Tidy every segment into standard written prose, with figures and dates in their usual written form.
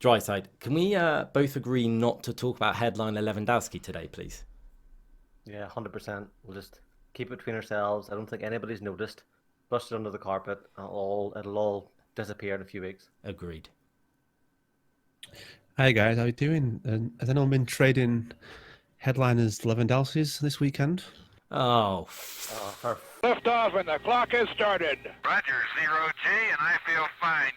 DRYSIDE, can we both agree not to talk about headliner Lewandowski today, please? Yeah, 100%. We'll just keep it between ourselves. I don't think anybody's noticed. Brush it under the carpet. And it'll all disappear in a few weeks. Agreed. Hey guys, how you doing? Has anyone been trading headliners Lewandowski's this weekend? Oh, Lift off and the clock has started. Roger, 0G, and I feel fine.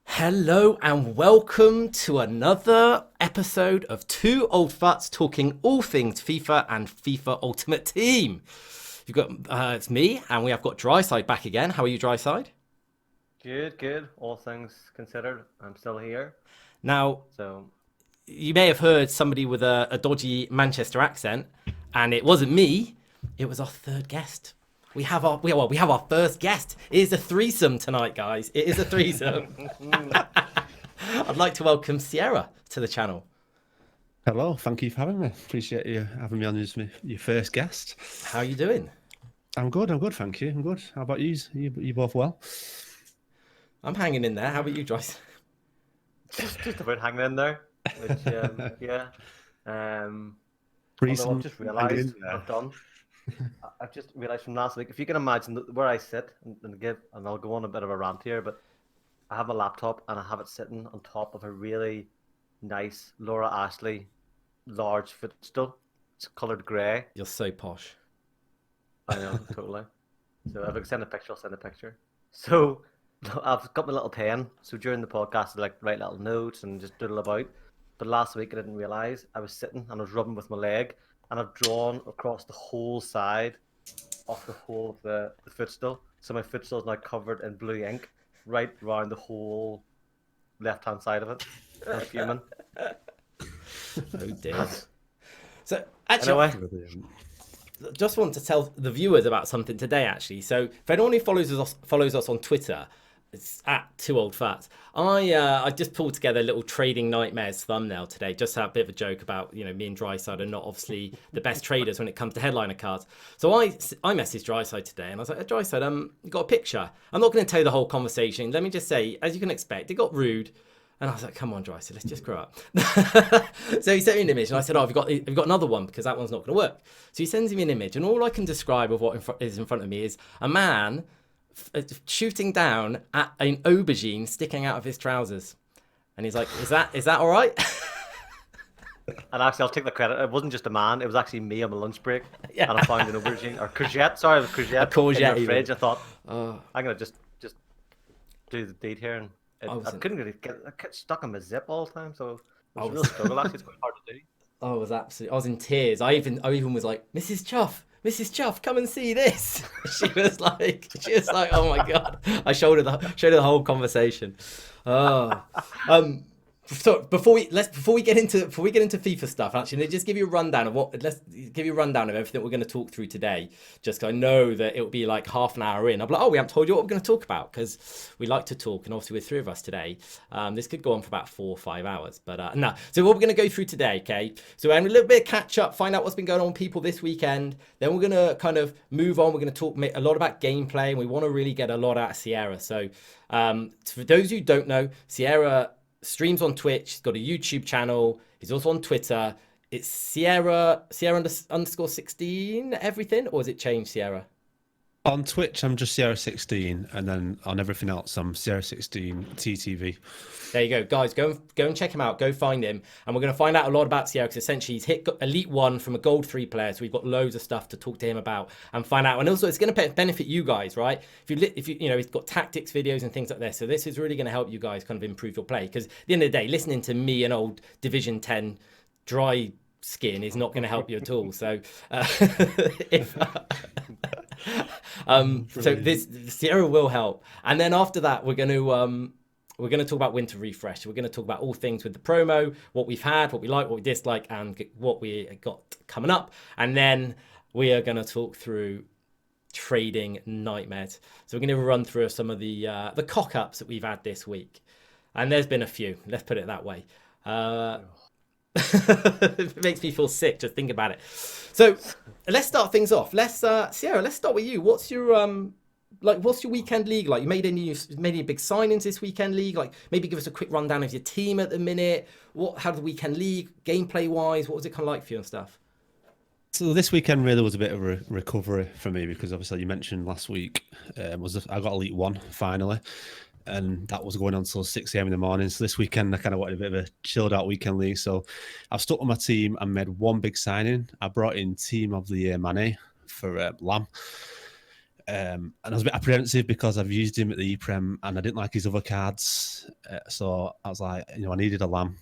hello and welcome to another episode of Two Old Futs talking all things FIFA and FIFA Ultimate Team. You've got it's me, and we have got DRYSIDE back again. How are you, DRYSIDE? Good. All things considered, I'm still here. Now, So, you may have heard somebody with a dodgy Manchester accent, and it wasn't me. It was our third guest. We have our first guest. It is a threesome tonight, guys. It is a threesome. I'd like to welcome Sierra to the channel. Hello, thank you for having me. Appreciate you having me on as your first guest. How are you doing? I'm good, thank you. I'm good. How about you? You both well? I'm hanging in there. How about you, Joyce? just about hanging in there. Which, yeah. Although Threesome, I've just hanging realised in there. I've just realised from last week, if you can imagine where I sit and I'll go on a bit of a rant here, but I have a laptop and I have it sitting on top of a really nice Laura Ashley large footstool. It's coloured grey. You're so posh. I know, totally. So if I can send a picture, I'll send a picture. So I've got my little pen. So during the podcast, I like write little notes and just doodle about. But last week I didn't realise I was sitting and I was rubbing with my leg, and I've drawn across the whole side of the whole of the footstool. So my footstool is now covered in blue ink right around the whole left-hand side of it. I'm fuming. Oh dear. So actually, Anyway, just want to tell the viewers about something today. Actually, so if anyone who follows us on Twitter, it's at Two Old Fats. I just pulled together a little Trading Nightmares thumbnail today, just to have a bit of a joke about, you know, me and DRYSIDE are not obviously the best traders when it comes to headliner cards. So I messaged DRYSIDE today and I was like, DRYSIDE, you got a picture? I'm not going to tell you the whole conversation. Let me just say, as you can expect, it got rude. And I was like, come on, DRYSIDE, let's just grow up. So he sent me an image and I said, oh, have you got another one? Because that one's not going to work. So he sends me an image, and all I can describe of what is in front of me is a man shooting down at an aubergine sticking out of his trousers. And he's like, is that all right? and actually, I'll take the credit. It wasn't just a man; it was actually me on my lunch break, Yeah. and I found an aubergine or courgette. Sorry, it was courgette. A courgette in the even. fridge. I thought Oh, I'm gonna just do the deed here, and I wasn't- couldn't really get stuck in my zip all the time, so it was a was- real struggle. Actually, it's quite hard to do. I was in tears. I even was like, Mrs. Chuff, come and see this. She was like, oh my God. I showed her the whole conversation. Oh, so before we get into FIFA stuff, actually, let's just give you a rundown of everything we're going to talk through today. Just 'cause I know that it'll be like half an hour in. I'll be like, oh, we haven't told you what we're going to talk about, because we like to talk, and obviously we're three of us today. This could go on for about 4 or 5 hours, but no. So what we're going to go through today, okay? So we're having a little bit of catch up, find out what's been going on with people this weekend. Then we're going to kind of move on. We're going to talk a lot about gameplay, and we want to really get a lot out of Sierra. So for those who don't know, Sierra streams on Twitch. He's got a YouTube channel. He's also on Twitter. It's Sierra underscore 16 everything, or has it changed, Sierra? On Twitch, I'm just Sierra16, and then on everything else, I'm Sierra16 TTV. There you go, guys. Go and check him out. Go find him, and we're going to find out a lot about Sierra, because essentially he's hit Elite 1 from a Gold 3 player, so we've got loads of stuff to talk to him about and find out. And also, it's going to benefit you guys, right? If you he's got tactics videos and things like this, so this is really going to help you guys kind of improve your play. Because at the end of the day, listening to me, an old Division 10 dry skin, is not going to help you at all. So so this Sierra will help, and then after that we're going to talk about Winter Refresh. We're going to talk about all things with the promo, what we've had, what we like, what we dislike, and what we got coming up. And then we are going to talk through Trading Nightmares. So we're going to run through some of the cock-ups that we've had this week. And there's been a few. Let's put it that way. It makes me feel sick just think about it. So let's start things off. Sierra, let's start with you. What's your what's your weekend league like? You made any big signings this weekend league? Like maybe give us a quick rundown of your team at the minute. How did the weekend league gameplay wise? What was it kind of like for you and stuff? So this weekend really was a bit of a recovery for me because obviously you mentioned last week I got Elite 1 finally, and that was going on till 6 a.m. in the morning. So this weekend I kind of wanted a bit of a chilled out weekend league. So I've stuck with my team and made one big signing. I brought in Team of the Year Mane for Lamb. And I was a bit apprehensive because I've used him at the E-Prem and I didn't like his other cards. So I was like, I needed a Lamb.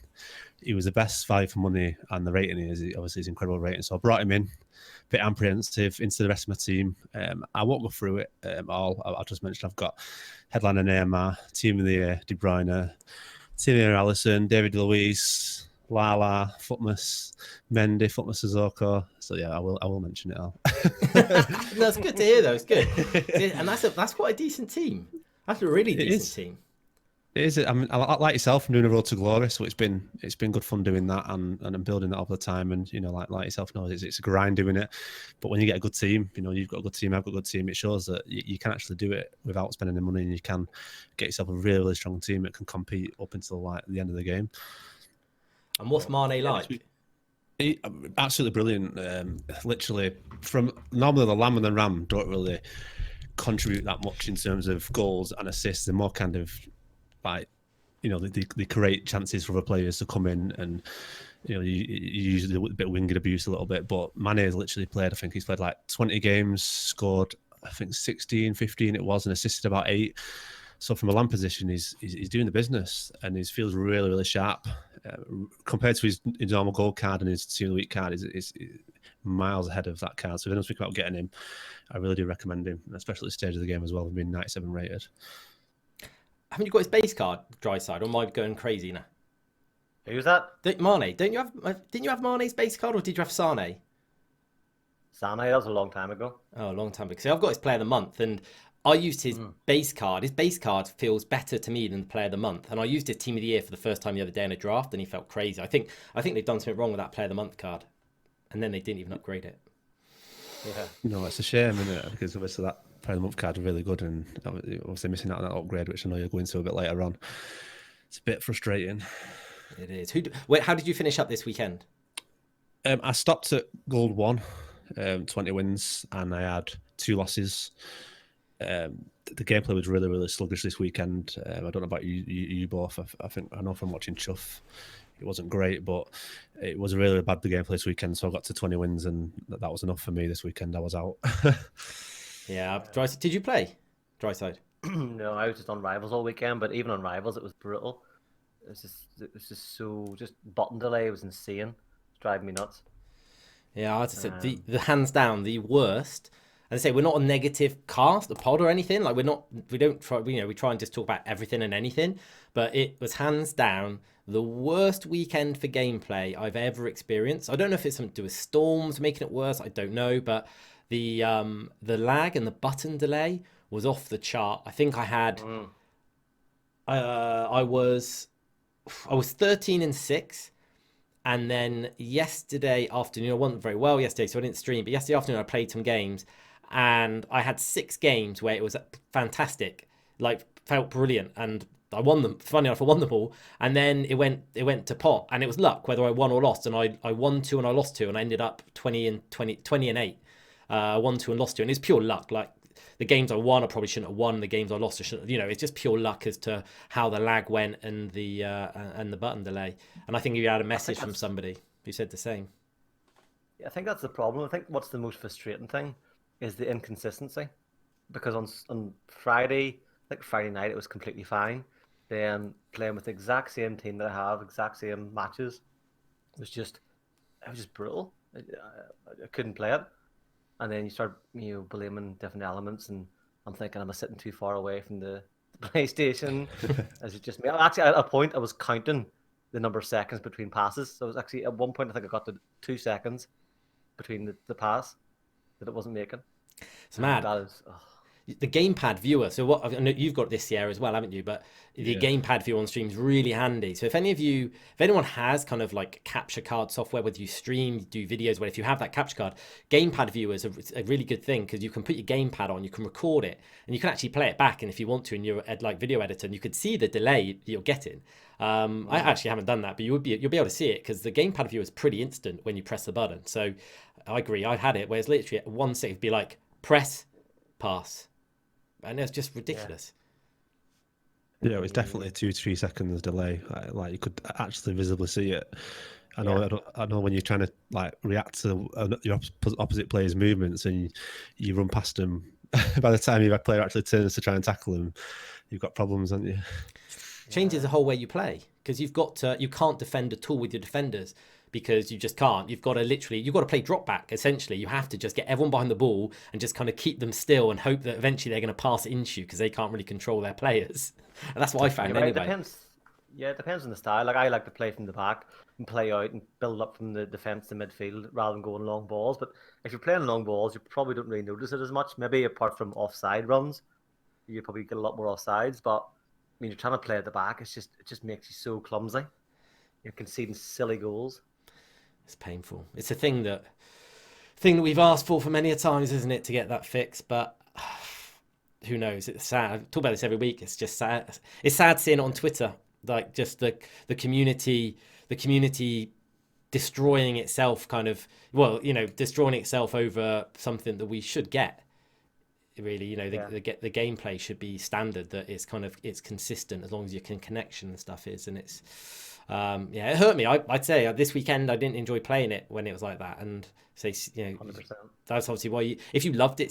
He was the best value for money, and the rating is obviously his incredible rating. So I brought him in, a bit apprehensive into the rest of my team. I won't go through it all. I'll just mention I've got headliner Neymar, Team of the Year De Bruyne, Team of the Year Alisson, David Luiz, Lala, Futmas, Mendy, Futmas Sissoko. So yeah, I will mention it all. That's good to hear though. It's good, and that's quite a decent team. That's a really decent team. It is. I mean, like yourself, I'm doing a road to glory, so it's been good fun doing that and I'm building that over the time. And like yourself knows, it's a grind doing it. But when you get a good team, you've got a good team, I've got a good team. It shows that you can actually do it without spending the money, and you can get yourself a really, really strong team that can compete up until like the end of the game. And what's Mane like? Absolutely brilliant. Literally, from normally the Lamb and the Ram don't really contribute that much in terms of goals and assists. They're more kind of like, they create chances for other players to come in, and you use a bit of winged abuse a little bit. But Mane has literally played, I think he's played like 20 games, scored I think 16, 15 it was, and assisted about 8. So from a Lamb position, he's doing the business, and he feels really, really sharp. Compared to his normal gold card and his Team of the Week card, is miles ahead of that card. So if anyone's thinking about getting him, I really do recommend him, especially at the stage of the game as well, being 97 rated. Haven't you got his base card, DRYSIDE, or am I going crazy now? Who's that? Mane. Didn't you have Mane's base card, or did you have Sane? Sane, that was a long time ago. Oh, a long time ago. See, I've got his Player of the Month, and I used his base card. His base card feels better to me than the Player of the Month, and I used his Team of the Year for the first time the other day in a draft, and he felt crazy. I think they've done something wrong with that Player of the Month card, and then they didn't even upgrade it. Yeah. No, it's a shame, isn't it? Because obviously that Player of the Month card is really good, and obviously missing out on that upgrade, which I know you'll go into a bit later on. It's a bit frustrating. It is. How did you finish up this weekend? I stopped at Gold 1, 20 wins, and I had 2 losses. The gameplay was really, really sluggish this weekend. I don't know about you both. I know from watching Chuff, it wasn't great, but it was really bad, the gameplay this weekend. So I got to 20 wins, and that was enough for me this weekend. I was out. Yeah, did you play DRYSIDE? No, I was just on Rivals all weekend, but even on Rivals, it was brutal. It was just button delay was insane. It's driving me nuts. Yeah, as I said, the hands down the worst. And I say we're not a negative cast, a pod or anything. Like we try and just talk about everything and anything. But it was hands down the worst weekend for gameplay I've ever experienced. I don't know if it's something to do with storms making it worse. I don't know, but the lag and the button delay was off the chart. I think I had I was 13-6. And then yesterday afternoon, I wasn't very well yesterday, so I didn't stream. But yesterday afternoon, I played some games, and I had 6 games where it was fantastic, like felt brilliant, and I won them. Funny enough, I won them all, and then it went to pot, and it was luck whether I won or lost. And I won 2 and I lost 2, and I ended up 20 and 8. Won 2 and lost 2, and it's pure luck. Like the games I won, I probably shouldn't have won. The games I lost, I shouldn't have. It's just pure luck as to how the lag went and the button delay. And I think you had a message from somebody who said the same. Yeah, I think that's the problem. I think what's the most frustrating thing is the inconsistency, because on Friday, like Friday night, it was completely fine. Then playing with the exact same team that I have, exact same matches, it was just brutal. I couldn't play it. And then you start, blaming different elements, and I'm thinking, am I sitting too far away from the PlayStation? Is it just me? Actually, at a point, I was counting the number of seconds between passes. So it was actually, at one point, I think I got to 2 seconds between the pass that it wasn't making. It's mad. That is, the gamepad viewer. So what I know you've got this, Sierra, as well, haven't you? But the gamepad viewer on stream is really handy. So if anyone has kind of like capture card software, whether you stream, do videos, if you have that capture card, gamepad viewer is a really good thing, because you can put your gamepad on, you can record it, and you can actually play it back. And if you want to, in your like video editor, and you could see the delay you're getting. I actually haven't done that, but you'll be able to see it, because the gamepad viewer is pretty instant when you press the button. So I agree. I had it where it's literally at 1 second, it'd be like press, pass, and it's just ridiculous. Yeah, it was definitely a 2 to 3 seconds delay. Like you could actually visibly see it. I know when you're trying to like react to your opposite player's movements and you run past them. By the time your player actually turns to try and tackle them, you've got problems, haven't you? Changes the whole way you play, because you can't defend at all with your defenders, because you just can't. You've got to play drop back. Essentially, you have to just get everyone behind the ball and just kind of keep them still and hope that eventually they're going to pass it into you, because they can't really control their players. And that's what I found anyway. It depends on the style. Like I like to play from the back and play out and build up from the defense to midfield rather than going long balls. But if you're playing long balls, you probably don't really notice it as much. Maybe apart from offside runs, you probably get a lot more offsides. But I mean, you're trying to play at the back. It just makes you so clumsy. You're conceding silly goals. It's painful. It's a thing that we've asked for many a times, isn't it, to get that fixed? But who knows? It's sad. I talk about this every week. It's just sad. It's sad seeing it on Twitter, like just the community destroying itself, destroying itself over something that we should get. Really, the gameplay should be standard, that it's consistent as long as your connection and stuff is, and it's it hurt me. I'd say this weekend I didn't enjoy playing it when it was like that, and say 100%. That's obviously why if you loved it,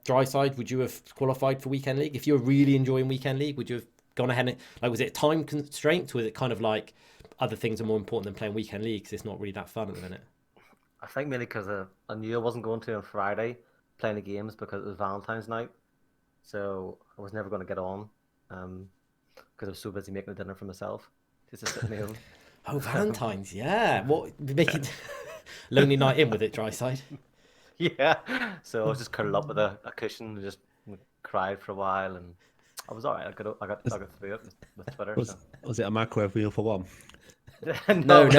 DRYSIDE, would you have qualified for Weekend League? If you were really enjoying Weekend League, would you have gone ahead and was it time constraint, or was it kind of like other things are more important than playing Weekend League because it's not really that fun at the minute? I think mainly because I knew I wasn't going to on Friday playing the games because it was Valentine's night, so I was never going to get on because I was so busy making a dinner for myself just to sit in my own. Oh, Valentine's, yeah. What making lonely night in with it, DRYSIDE? Yeah. So I was just curled up with a cushion and just cried for a while, and I was alright. I got through it with Twitter. Was it a microwave wheal for one? No,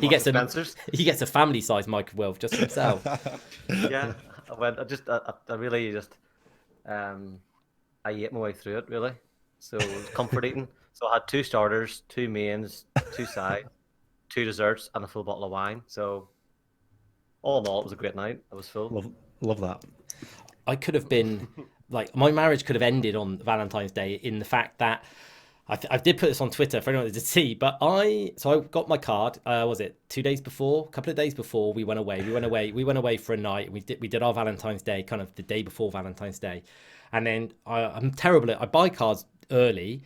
he gets a family size microwave just for himself. Yeah. I really just I ate my way through it, really. So it was comfort eating. So I had 2 starters, 2 mains, 2 sides, 2 desserts, and a full bottle of wine. So all in all, it was a great night. I was full. Love that. I could have been like, my marriage could have ended on Valentine's Day in the fact that I did put this on Twitter for anyone to see, but I got my card. Was it 2 days before? A couple of days before we went away. We went away for a night. We did our Valentine's Day kind of the day before Valentine's Day, and then I'm terrible at I buy cards early,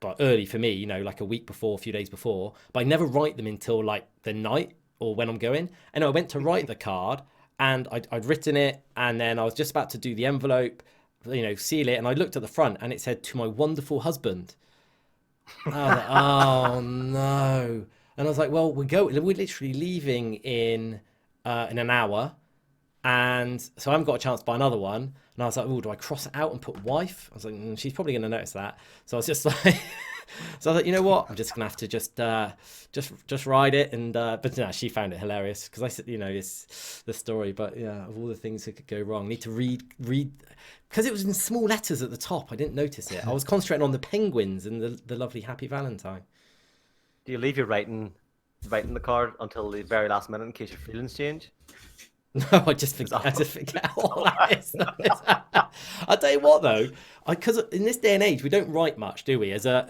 but early for me, like a week before, a few days before. But I never write them until like the night or when I'm going. And I went to write the card, and I'd written it, and then I was just about to do the envelope, seal it, and I looked at the front, and it said, "To my wonderful husband." I was like, oh no. And I was like, well, we're literally leaving in an hour, and so I haven't got a chance to buy another one. And I was like, oh, do I cross it out and put wife? I was like, she's probably going to notice that. So I was just like, so I was like, you know what? I'm just going to have to just ride it. And but no, she found it hilarious because I said, it's the story. But yeah, of all the things that could go wrong, need to read because it was in small letters at the top. I didn't notice it. I was concentrating on the penguins and the lovely Happy Valentine. Do you leave your writing the card until the very last minute in case your feelings change? No, I just forget all that is. I'll tell you what though, because in this day and age we don't write much, do we? You don't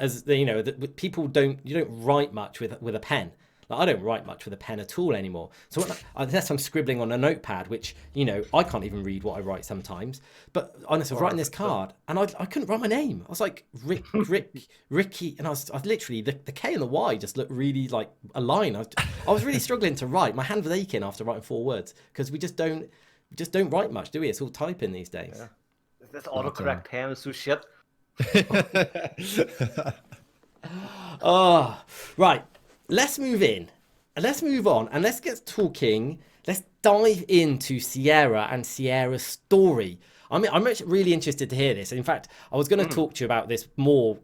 write much with a pen. Like, I don't write much with a pen at all anymore. So unless I'm scribbling on a notepad, which I can't even read what I write sometimes. But honestly, I was writing this card and I couldn't write my name. I was like Ricky, and I was literally the K and the Y just looked really like a line. I was really struggling to write. My hand was aching after writing 4 words because we just don't write much, do we? It's all typing these days. Yeah. This autocorrect pen is so shit. Oh, right. Let's move on, and let's get talking. Let's dive into Sierra and Sierra's story. I'm actually really interested to hear this. In fact, I was going to talk to you about this more.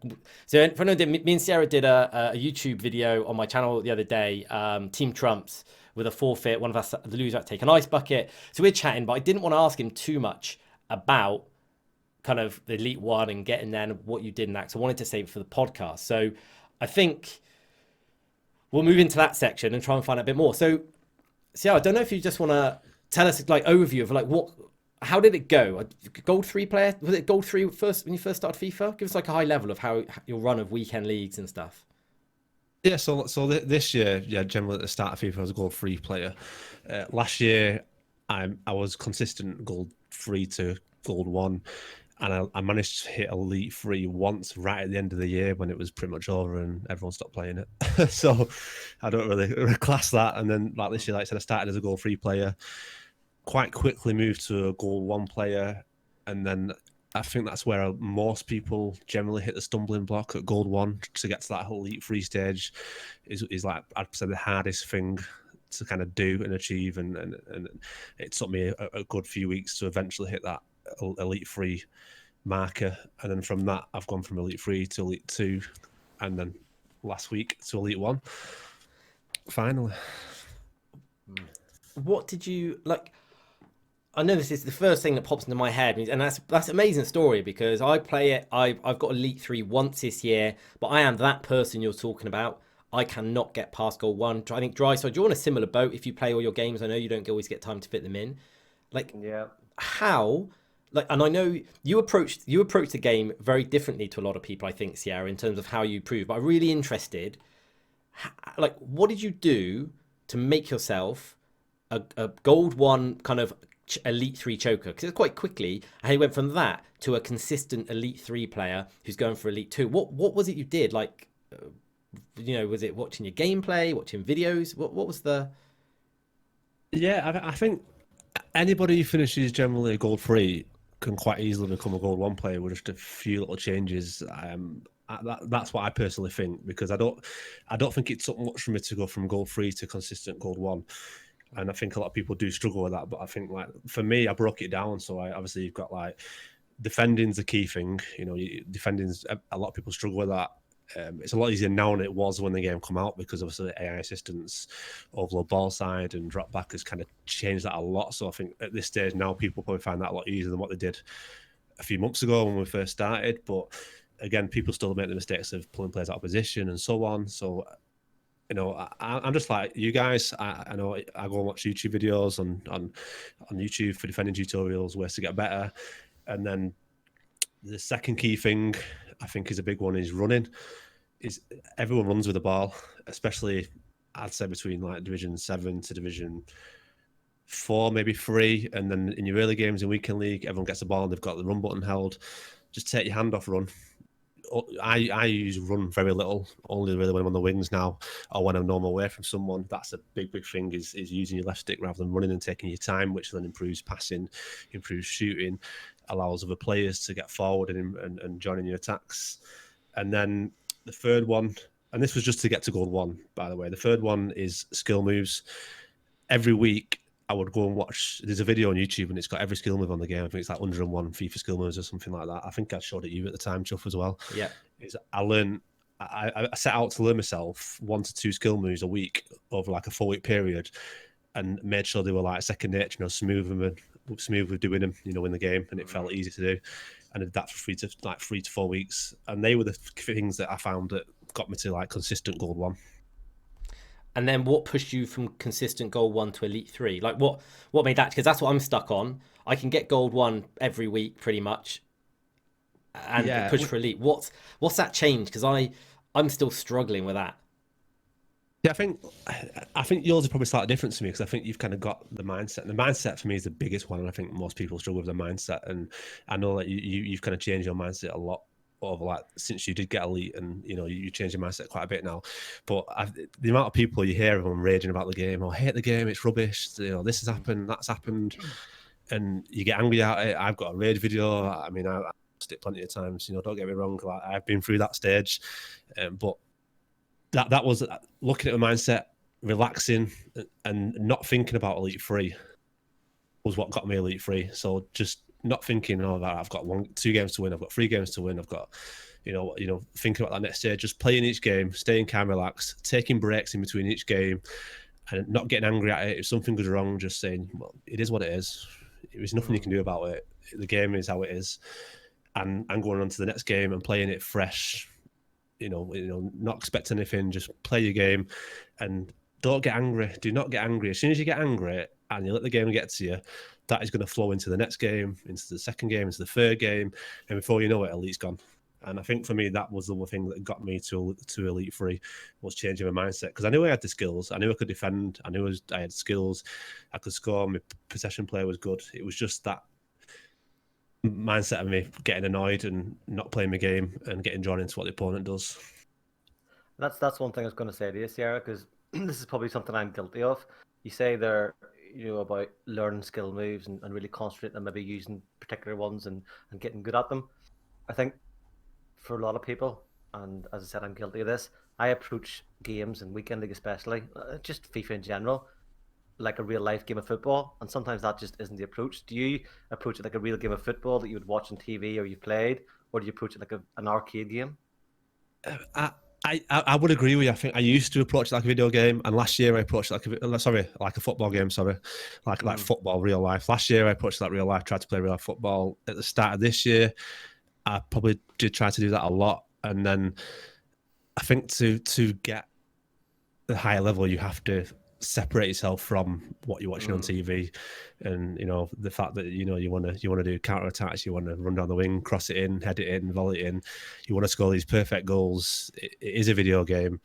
So, me and Sierra did a YouTube video on my channel the other day, Team Trumps, with a forfeit. One of us, the loser, had to take an ice bucket. So we're chatting, but I didn't want to ask him too much about kind of the Elite One and getting there and what you did in that. So I wanted to save it for the podcast. So I think we'll move into that section and try and find out a bit more. So, Sierra, I don't know if you just want to tell us like overview of like how did it go? Gold 3 player? Was it Gold 3 first when you first started FIFA? Give us like a high level of how your run of weekend leagues and stuff. Yeah, so this year, generally at the start of FIFA, I was a Gold 3 player. Last year, I was consistent Gold 3 to Gold 1, and I managed to hit Elite 3 once right at the end of the year when it was pretty much over and everyone stopped playing it. So I don't really class that. And then like this year, like I said, I started as a Gold 3 player, quite quickly moved to a Gold 1 player, and then I think that's where most people generally hit the stumbling block at Gold 1 to get to that Elite 3 stage is like, I'd say, the hardest thing to kind of do and achieve, and it took me a good few weeks to eventually hit that Elite 3 marker. And then from that, I've gone from Elite 3 to Elite 2, and then last week to Elite 1, finally. What did you like? I know this is the first thing that pops into my head, and that's an amazing story because I play it. I've got Elite 3 once this year, but I am that person you're talking about. I cannot get past Gold 1. I think DRYSIDE, you're on a similar boat if you play all your games. I know you don't always get time to fit them in. Like, how? Like, and I know you approached the game very differently to a lot of people, I think, Sierra, in terms of how you prove. But I'm really interested. Like, what did you do to make yourself a Gold 1 kind of Elite 3 choker? Because it's quite quickly, and he went from that to a consistent Elite 3 player who's going for Elite 2. What was it you did? Like, was it watching your gameplay, watching videos? What was the? Yeah, I think anybody who finishes generally a Gold 3 can quite easily become a Gold 1 player with just a few little changes. That's what I personally think, because I don't think it took much for me to go from Gold 3 to consistent Gold 1. And I think a lot of people do struggle with that. But I think, like, for me, I broke it down. So obviously you've got, like, defending's the key thing. Defending's, a lot of people struggle with that. It's a lot easier now than it was when the game come out, because obviously AI assistance, overload ball side, and drop back has kind of changed that a lot. So I think at this stage now, people probably find that a lot easier than what they did a few months ago when we first started. But again, people still make the mistakes of pulling players out of position and so on. So, I'm just like you guys. I know I go and watch YouTube videos on YouTube for defending tutorials, ways to get better. And then the second key thing I think is a big one is running. Is everyone runs with the ball, especially I'd say between like Division 7 to Division 4, maybe 3. And then in your early games in Weekend League, everyone gets the ball and they've got the run button held. Just take your hand off run. I use run very little, only really when I'm on the wings now, or when I'm normal away from someone. That's a big thing, is using your left stick rather than running and taking your time, which then improves passing, improves shooting, allows other players to get forward and join in your attacks. And then the third one, and this was just to get to Gold 1, by the way, the third one is skill moves. Every week I would go and watch, there's a video on YouTube and it's got every skill move on the game. I think it's like 101 FIFA skill moves or something like that. I think I showed it you at the time, Chuff, as well. Yeah. I set out to learn myself 1 to 2 skill moves a week over like a 4-week period, and made sure they were like second nature, smooth with doing them, in the game, and it felt easy to do. And I did that for 3 to 4 weeks. And they were the things that I found that got me to like consistent Gold 1. And then what pushed you from consistent Gold 1 to Elite 3? Like what made that? Because that's what I'm stuck on. I can get Gold 1 every week pretty much and push for Elite. What's that change? Because I'm still struggling with that. Yeah, I think yours is probably slightly different to me, because I think you've kind of got the mindset. And the mindset for me is the biggest one, and I think most people struggle with the mindset. And I know that you've kind of changed your mindset a lot over like since you did get Elite, and you changed your mindset quite a bit now. But the amount of people you hear everyone raging about the game, I hate the game, it's rubbish, this has happened, that's happened, and you get angry at it. I've got a rage video. I mean, I've lost it plenty of times, don't get me wrong, like I've been through that stage, but that was looking at the mindset, relaxing, and not thinking about Elite 3 was what got me Elite 3. So just not thinking, oh, that I've got 2 games to win, I've got 3 games to win, I've got, thinking about that next stage, just playing each game, staying calm, relaxed, taking breaks in between each game, and not getting angry at it. If something goes wrong, just saying, well, it is what it is. There's nothing you can do about it. The game is how it is, and going on to the next game and playing it fresh. Not expect anything. Just play your game, and don't get angry. Do not get angry. As soon as you get angry and you let the game get to you, that is going to flow into the next game, into the second game, into the third game, and before you know it, Elite's gone. And I think for me, that was the one thing that got me to Elite 3, was changing my mindset. Because I knew I had the skills. I knew I could defend. I knew I had skills. I could score. My possession play was good. It was just that mindset of me getting annoyed and not playing my game and getting drawn into what the opponent does. That's one thing I was going to say to you, Sierra, because this is probably something I'm guilty of. You say there, about learning skill moves and really concentrating on maybe using particular ones and getting good at them. I think for a lot of people, and as I said, I'm guilty of this, I approach games and weekend league especially, just FIFA in general, like a real life game of football, and sometimes that just isn't the approach. Do you approach it like a real game of football that you would watch on TV or you played, or do you approach it like an arcade game? I would agree with you. I think I used to approach it like a video game, and last year I approached it like a football game. Like football, real life. Last year I approached it like real life. Tried to play real life football. At the start of this year, I probably did try to do that a lot, and then I think to get the higher level, you have to separate yourself from what you're watching on TV, and the fact that you want to do counter attacks, you want to run down the wing, cross it in, head it in, volley it in, you want to score these perfect goals. It is a video game.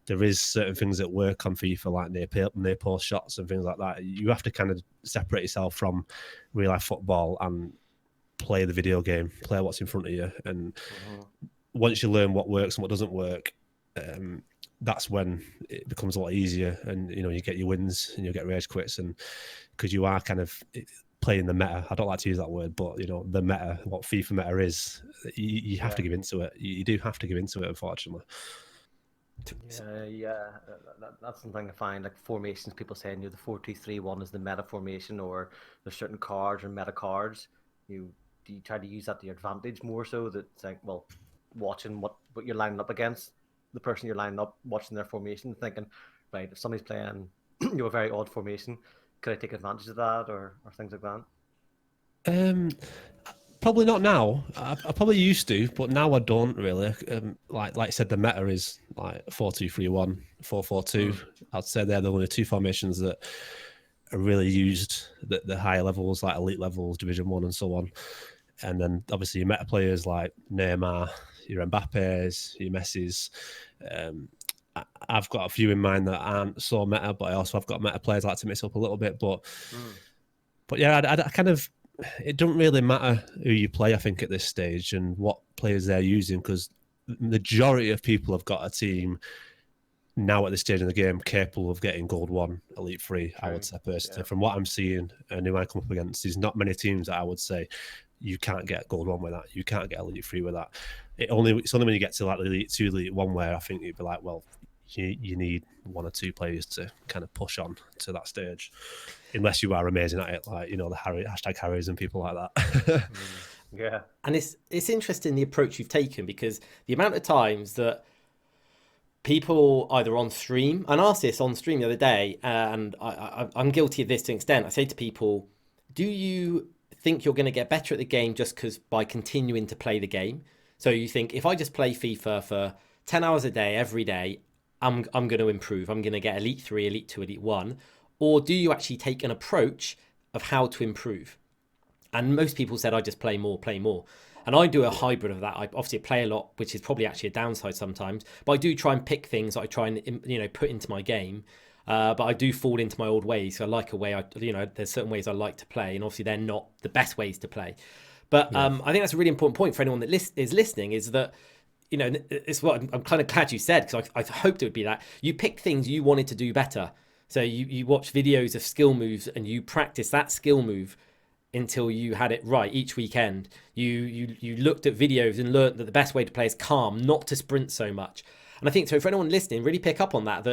There is certain things that work on FIFA, like near post shots and things like that. You have to kind of separate yourself from real life football and play the video game, play what's in front of you, and once you learn what works and what doesn't work, that's when it becomes a lot easier, and you get your wins and you get rage quits, and because you are kind of playing the meta. I don't like to use that word, but the meta, what FIFA meta is, you have to give into it. You do have to give into it, unfortunately. That's something I find, like formations. People saying the 4-2-3-1 is the meta formation, or there's certain cards or meta cards. Do you try to use that to your advantage more so that it's like, well, watching what you're lining up against, the person you're lining up, watching their formation, thinking, right, if somebody's playing a very odd formation, could I take advantage of that, or things like that? Probably not now. I probably used to, but now I don't really. Like I said, the meta is like 4-2-3-1, 4-4-2. I'd say they're the only 2 formations that are really used, the higher levels, like elite levels, Division 1 and so on. And then obviously your meta players like Neymar, your Mbappe's, your Messi's. I've got a few in mind that aren't so meta, but I also have got meta players I like to mix up a little bit. But yeah, I kind of, it doesn't really matter who you play, I think, at this stage and what players they're using, because the majority of people have got a team now at this stage in the game capable of getting Gold 1, Elite 3, I would say personally. Yeah. From what I'm seeing and who I come up against, there's not many teams that I would say you can't get Gold 1 with that. You can't get Elite 3 with that. It's only when you get to like Elite 2, Elite 1 where I think you'd be like, well, you need 1 or 2 players to kind of push on to that stage, unless you are amazing at it, like the #Harrys and people like that. Yeah, and it's interesting the approach you've taken, because the amount of times that people either on stream, and I asked this on stream the other day, and I'm guilty of this to an extent. I say to people, do you think you're going to get better at the game just because by continuing to play the game? So you think, if I just play FIFA for 10 hours a day, every day, I'm going to improve. I'm going to get Elite 3, Elite 2, Elite 1. Or do you actually take an approach of how to improve? And most people said, I just play more. And I do a hybrid of that. I obviously play a lot, which is probably actually a downside sometimes. But I do try and pick things that I try and put into my game. But I do fall into my old ways. So I like a way, there's certain ways I like to play. And obviously they're not the best ways to play. But I think that's a really important point for anyone that is listening, is that, it's what I'm kind of glad you said, because I hoped it would be that. You picked things you wanted to do better. So you watch videos of skill moves and you practice that skill move until you had it right each weekend. You looked at videos and learned that the best way to play is calm, not to sprint so much. And I think, so for anyone listening, really pick up on that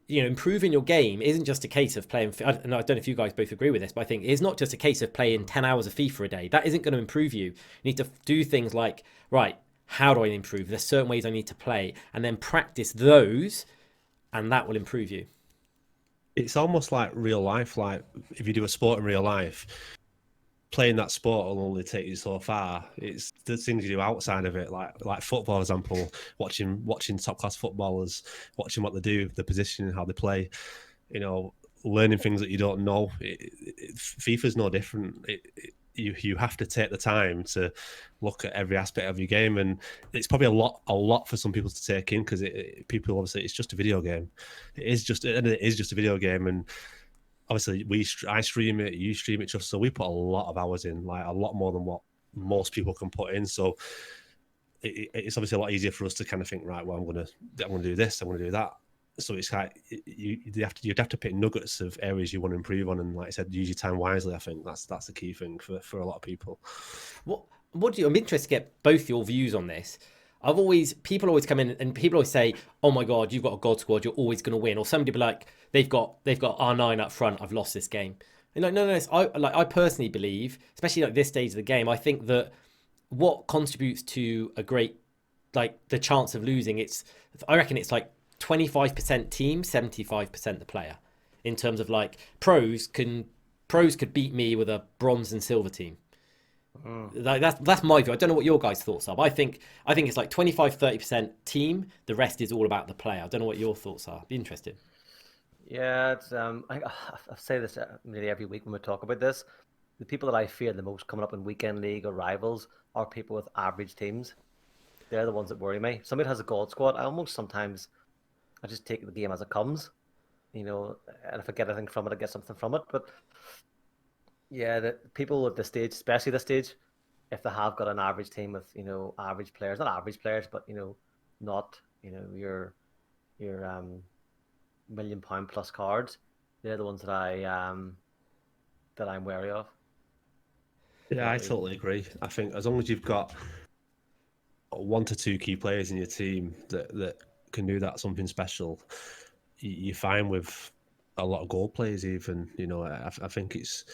improving your game isn't just a case of playing. And I don't know if you guys both agree with this, but I think it's not just a case of playing 10 hours of FIFA a day. That isn't going to improve you. You need to do things like, right, how do I improve? There's certain ways I need to play, and then practice those, and that will improve you. It's almost like real life. Like if you do a sport in real life, playing that sport will only take you so far. It's the things you do outside of it, like football, for example, watching top class footballers, watching what they do, the positioning, how they play, learning things that you don't know. FIFA's no different. You have to take the time to look at every aspect of your game, and it's probably a lot for some people to take in, because people obviously it's just a video game. It is just a video game, and obviously I stream it, you stream it, so we put a lot of hours in, like a lot more than what most people can put in. So it's obviously a lot easier for us to kind of think, right, well, I'm gonna do this, I'm gonna do that. So it's like you'd have to pick nuggets of areas you want to improve on, and like I said, use your time wisely. I think that's the key thing for a lot of people. I'm interested to get both your views on this. People always come in and people always say, "Oh my God, you've got a God squad, you're always going to win." Or somebody be like, "They've got R9 up front, I've lost this game." And like, no. I personally believe, especially like this stage of the game, I think that what contributes to a great, like the chance of losing, I reckon it's like 25% team, 75% the player. In terms of like pros could beat me with a bronze and silver team. Like that's my view. I don't know what your guys' thoughts are, but I think it's like 25-30% team. The rest is all about the player. I don't know what your thoughts are. Be interested. Yeah, it's I say this nearly every week when we talk about this. The people that I fear the most coming up in weekend league or rivals are people with average teams. They're the ones that worry me. If somebody has a God squad, I just take the game as it comes, and if I get anything from it, I get something from it. But yeah, the people at this stage, especially this stage, if they have got an average team with average players, not average players, but not your £1 million plus cards, they're the ones that I'm wary of. Yeah, I totally agree. I think as long as you've got 1 to 2 key players in your team that can do that something special, you're fine with a lot of goal players even. I think it's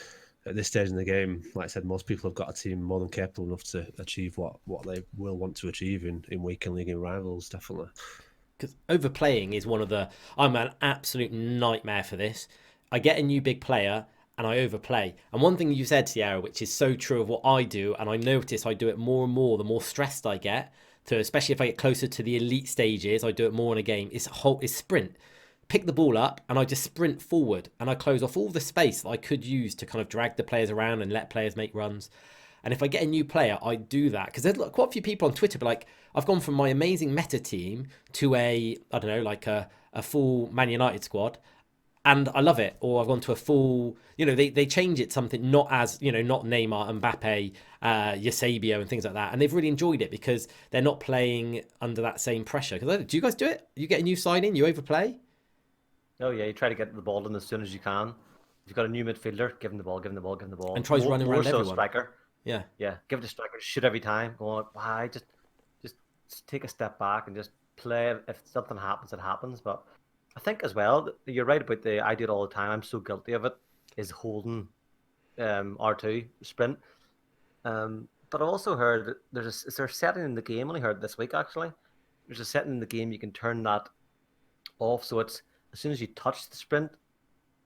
at this stage in the game, like I said, most people have got a team more than capable enough to achieve what they will want to achieve in weekend league and rivals, definitely. Because overplaying is I'm an absolute nightmare for this. I get a new big player and I overplay. And one thing you said, Sierra, which is so true of what I do, and I notice I do it more and more the more stressed I get, especially if I get closer to the elite stages, I do it more in a game, is sprint. Pick the ball up and I just sprint forward and I close off all the space that I could use to kind of drag the players around and let players make runs. And if I get a new player, I do that. Because there's quite a few people on Twitter, but like I've gone from my amazing meta team to a full Man United squad. And I love it. Or I've gone to a full, they change it something not as, not Neymar, Mbappe, Eusebio and things like that. And they've really enjoyed it because they're not playing under that same pressure. Do you guys do it? You get a new sign in, you overplay? Oh yeah, you try to get the ball in as soon as you can. If you've got a new midfielder, give him the ball. And tries running around everyone. Striker. Yeah. Yeah, give it to striker, shoot every time. Go why? Just take a step back and just play. If something happens, it happens. But I think as well, you're right about I do it all the time. I'm so guilty of it. Is holding R2 sprint. But I also heard is there a setting in the game? I only heard this week actually. There's a setting in the game you can turn that off, so it's as soon as you touch the sprint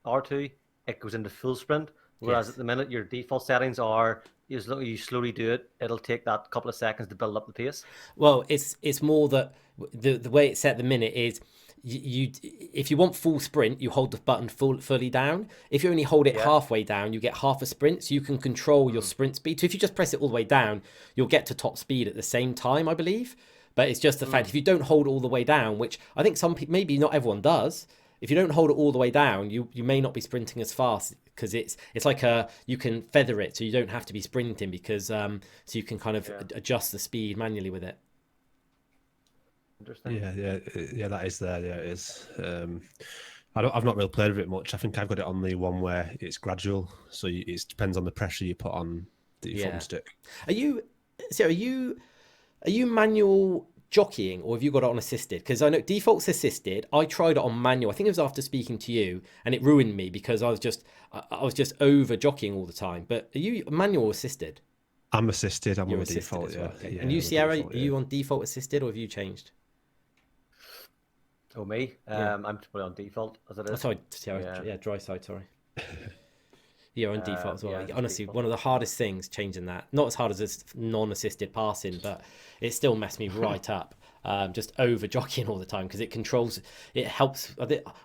R2, it goes into full sprint. Whereas at the minute, your default settings are as long as you slowly do it, it'll take that couple of seconds to build up the pace. Well, it's more that the way it's set at the minute is you if you want full sprint, you hold the button fully down. If you only hold it halfway down, you get half a sprint, so you can control your sprint speed. So if you just press it all the way down, you'll get to top speed at the same time, I believe. But it's just the fact if you don't hold it all the way down, which I think some people, maybe not everyone does. If you don't hold it all the way down, you may not be sprinting as fast because it's like you can feather it, so you don't have to be sprinting because so you can kind of adjust the speed manually with it. Interesting. Yeah, that is there. Yeah, it is. I've not really played with it much. I think I've got it on the one where it's gradual, so it depends on the pressure you put on the foot and stick. Are you manual jockeying or have you got it on assisted? Because I know default's assisted. I tried it on manual. I think it was after speaking to you, and it ruined me because I was just over jockeying all the time. But are you manual or assisted? I'm assisted. I'm You're on assisted default. as well. Yeah. Okay. Yeah, And you, I'm Sierra, default, are you on default assisted or have you changed? Oh, me? Yeah. I'm probably on default as it is. Oh, sorry, Sierra. Yeah, DRYSIDE. Sorry. Yeah, on default as well. yeah, Honestly, default. one of the hardest things changing that. Not as hard as this non-assisted passing, but it still messed me right up. Just over jockeying all the time because it helps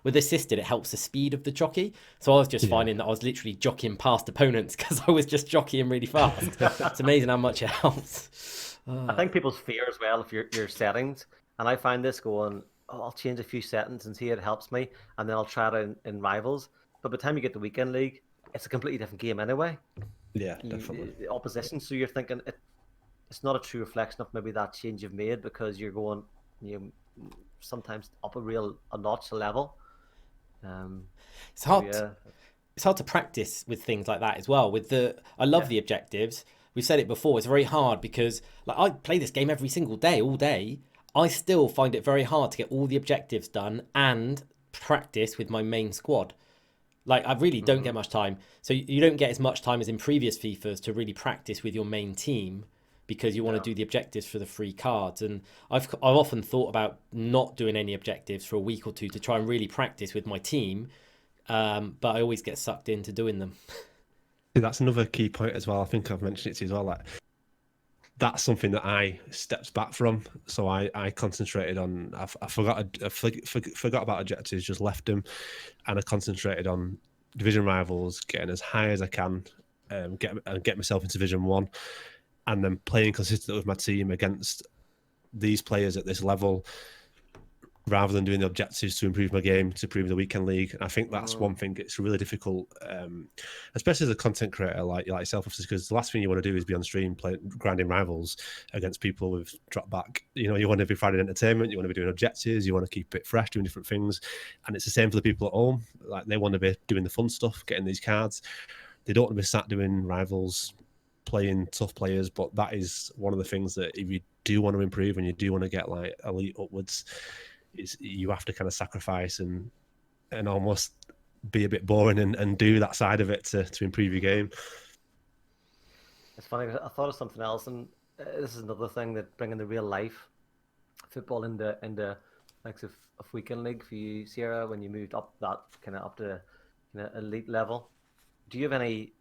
with assisted. It helps the speed of the jockey. So I was just finding that I was literally jockeying past opponents because I was just jockeying really fast. It's amazing how much it helps. I think people's fear as well, if your settings, and I find this going, oh, I'll change a few settings and see it helps me, and then I'll try it in Rivals. But by the time you get to Weekend League, it's a completely different game anyway. Yeah, definitely. The opposition, so you're thinking it's not a true reflection of maybe that change you've made because you're going sometimes up a notch, a level. It's hard. Yeah. It's hard to practice with things like that as well. I love the objectives. We've said it before. It's very hard because like I play this game every single day, all day. I still find it very hard to get all the objectives done and practice with my main squad. Like, I really don't get much time. So you don't get as much time as in previous FIFAs to really practice with your main team because you want to do the objectives for the free cards. And I've often thought about not doing any objectives for a week or two to try and really practice with my team. But I always get sucked into doing them. That's another key point as well. I think I've mentioned it to you as well. Like, that's something that I stepped back from. So I concentrated on. I forgot about objectives, just left them, and I concentrated on division rivals, getting as high as I can, get myself into Division 1, and then playing consistently with my team against these players at this level, rather than doing the objectives to improve my game, to improve the weekend league. I think that's one thing. It's really difficult, especially as a content creator like yourself, because the last thing you want to do is be on stream grinding rivals against people with drop back. You want to be finding entertainment, you want to be doing objectives, you want to keep it fresh, doing different things. And it's the same for the people at home. Like, they want to be doing the fun stuff, getting these cards. They don't want to be sat doing rivals, playing tough players. But that is one of the things that if you do want to improve and you do want to get like elite upwards, you have to kind of sacrifice and almost be a bit boring and do that side of it to improve your game. It's funny. I thought of something else, and this is another thing that bringing the real life football into likes of weekend league for you, Sierra, when you moved up that kind of up to elite level. Do you have any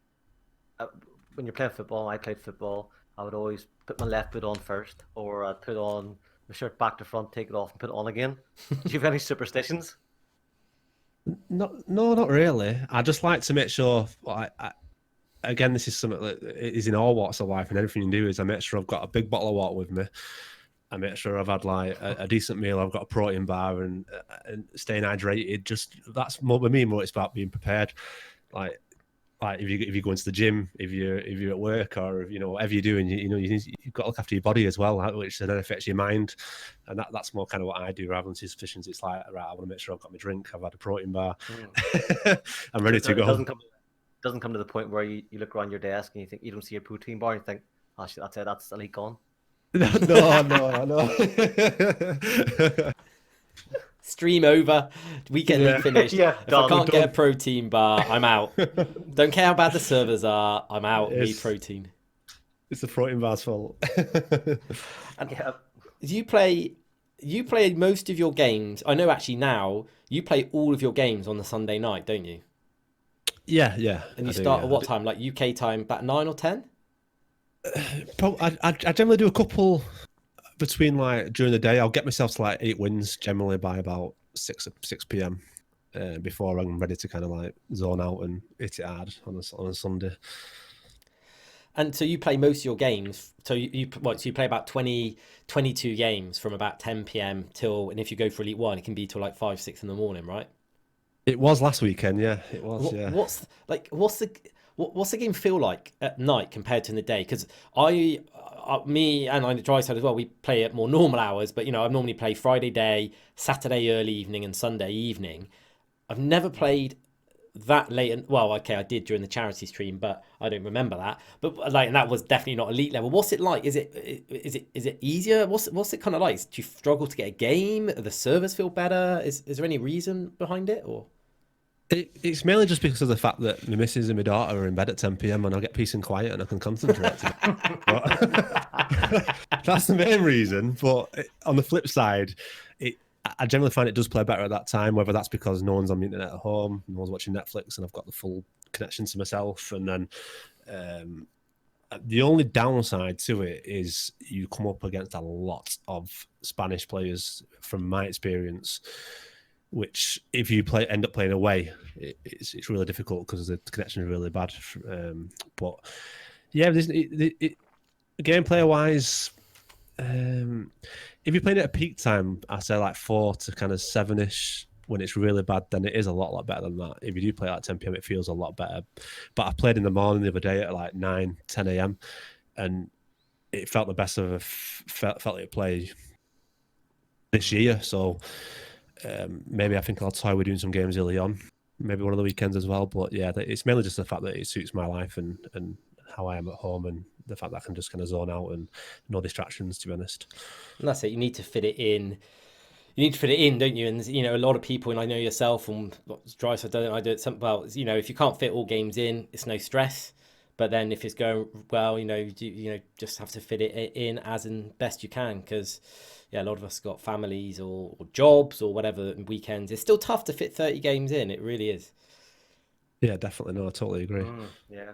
when you're playing football? I played football. I would always put my left boot on first, or I'd put on my shirt back to front, take it off, and put it on again. Do you have any superstitions? No, not really. I just like to make sure. Again, this is something that is in all walks of life, and everything you do is I make sure I've got a big bottle of water with me. I make sure I've had like a decent meal. I've got a protein bar and staying hydrated. Just that's more with me. More it's about being prepared. Like if you go into the gym, if you're at work, or whatever you're doing, you've got to look after your body as well, which then affects your mind. And that's more kind of what I do rather than superstitions. It's like, right, I want to make sure I've got my drink, I've had a protein bar, I'm ready to go. It doesn't come to the point where you look around your desk and you don't see your protein bar and you think, oh shit, that's it, that's elite gone. No. Stream over, weekend league finished. If I can't get a protein bar, I'm out. Don't care how bad the servers are, I'm out. Need protein. It's the protein bar's fault. And you play most of your games. I know actually now you play all of your games on the Sunday night, don't you? Yeah. And you start at what time? Like UK time, about 9 or 10? I generally do a couple between like during the day. I'll get myself to like 8 wins generally by about 6 p.m. Before I'm ready to kind of like zone out and hit it hard on a Sunday. And so you play most of your games. So you play about 22 games from about 10 p.m. till, and if you go for Elite 1, it can be till like 5, 6 in the morning, right? It was last weekend, yeah. It was, yeah. What's the game feel like at night compared to in the day? Because me and I DRYSIDE as well, we play at more normal hours, but I normally play Friday day, Saturday early evening, and Sunday evening. I've never played that late. And well, okay, I did during the charity stream, but I don't remember that. But like, and that was definitely not elite level. What's it like? Is it easier? What's it kind of like? Do you struggle to get a game? Do the servers feel better? Is there any reason behind it, or? It's mainly just because of the fact that my missus and my daughter are in bed at 10 p.m. and I get peace and quiet and I can concentrate. That's the main reason. But on the flip side, I generally find it does play better at that time, whether that's because no one's on the internet at home, no one's watching Netflix, and I've got the full connection to myself. And then the only downside to it is you come up against a lot of Spanish players, from my experience, which if you end up playing away, it's really difficult because the connection is really bad. But yeah, gameplay wise, if you're playing at a peak time, I say like 4 to kind of 7-ish. When it's really bad, then it is a lot better than that. If you do play at 10 p.m, it feels a lot better. But I played in the morning the other day at like 9, 10 a.m, and it felt the best I've felt it play this year. So maybe I think I'll toy with doing some games early on, maybe one of the weekends as well. But yeah, it's mainly just the fact that it suits my life and how I am at home, and the fact that I can just kind of zone out and no distractions, to be honest. And that's it. You need to fit it in. You need to fit it in, don't you? And you know, a lot of people, and I know yourself, and DRYSIDE, I do it. Well, you know, if you can't fit all games in, it's no stress. But then if it's going well, you know, just have to fit it in as and best you can, because yeah, a lot of us got families or jobs or whatever, and weekends. It's still tough to fit 30 games in. It really is. Yeah, definitely. No, I totally agree. Yeah.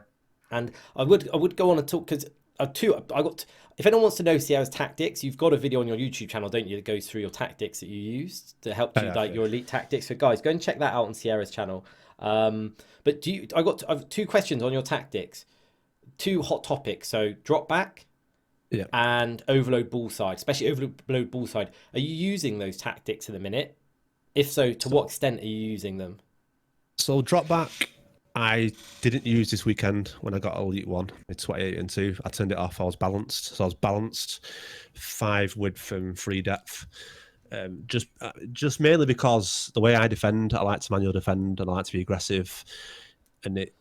And I would go on and talk, because if anyone wants to know Sierra's tactics, you've got a video on your YouTube channel, don't you, that goes through your tactics that you used to help you, like your elite tactics. So guys, go and check that out on Sierra's channel. But I've 2 questions on your tactics, 2 hot topics. So drop back, yeah, and overload bullside, especially overload bullside. Are you using those tactics at the minute? If so, to what extent are you using them? So drop back, I didn't use this weekend when I got Elite 1. It's 28 and 2. I turned it off. I was balanced. So I was balanced, 5 width and 3 depth. Just mainly because the way I defend, I like to manual defend and I like to be aggressive. And it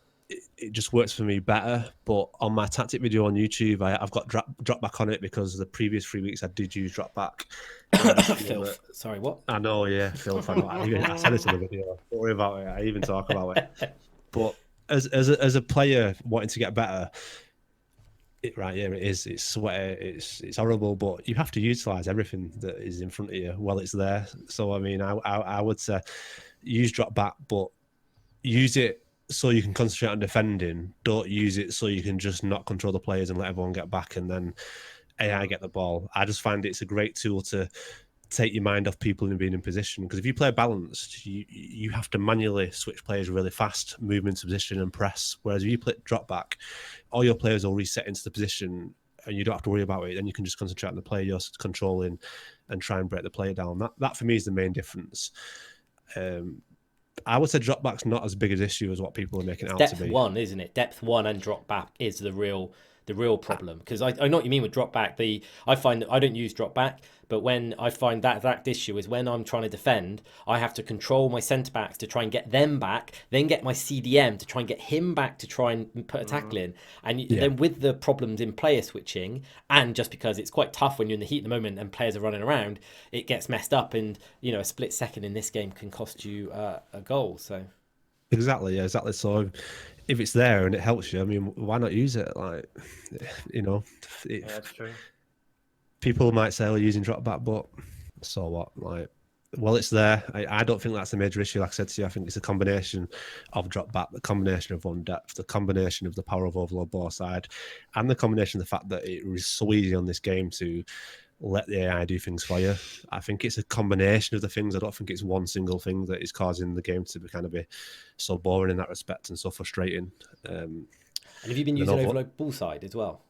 just works for me better. But on my tactic video on YouTube, I've got drop back on it because the previous 3 weeks I did use drop back. Filth. Sorry, what? I know, yeah, filth. I said it in the video. Don't worry about it. I even talk about it. But as a player wanting to get better, it is. It's sweaty. It's horrible. But you have to utilize everything that is in front of you while it's there. So I mean, I would say use drop back, but use it so you can concentrate on defending. Don't use it so you can just not control the players and let everyone get back and then AI get the ball. I just find it's a great tool to take your mind off people and being in position, because if you play balanced, you have to manually switch players really fast, move into position and press, whereas if you play drop back, all your players will reset into the position and you don't have to worry about it. Then you can just concentrate on the player you're controlling and try and break the player down. That for me is the main difference. I would say drop back's not as big an issue as what people are making it out to be. Depth 1, isn't it? Depth 1 and drop back is the real problem, because I know what you mean with drop back. I find that I don't use drop back, but when I find that issue is when I'm trying to defend, I have to control my centre backs to try and get them back, then get my CDM to try and get him back to try and put a tackle in, and then with the problems in player switching, and just because it's quite tough when you're in the heat of the moment and players are running around, it gets messed up, and you know, a split second in this game can cost you a goal. So exactly. So if it's there and it helps you, I mean, why not use it? Like, you know, Yeah, that's true. People might say, "Oh, using drop back," but so what? Like, well, it's there. I don't think that's a major issue. Like I said to you, I think it's a combination of drop back, the combination of one depth, the combination of the power of overload ball side, and the combination of the fact that it was so easy on this game to let the AI do things for you. I think it's a combination of the things. I don't think it's one single thing that is causing the game to be so boring in that respect and so frustrating. And have you been using overload ball side as well?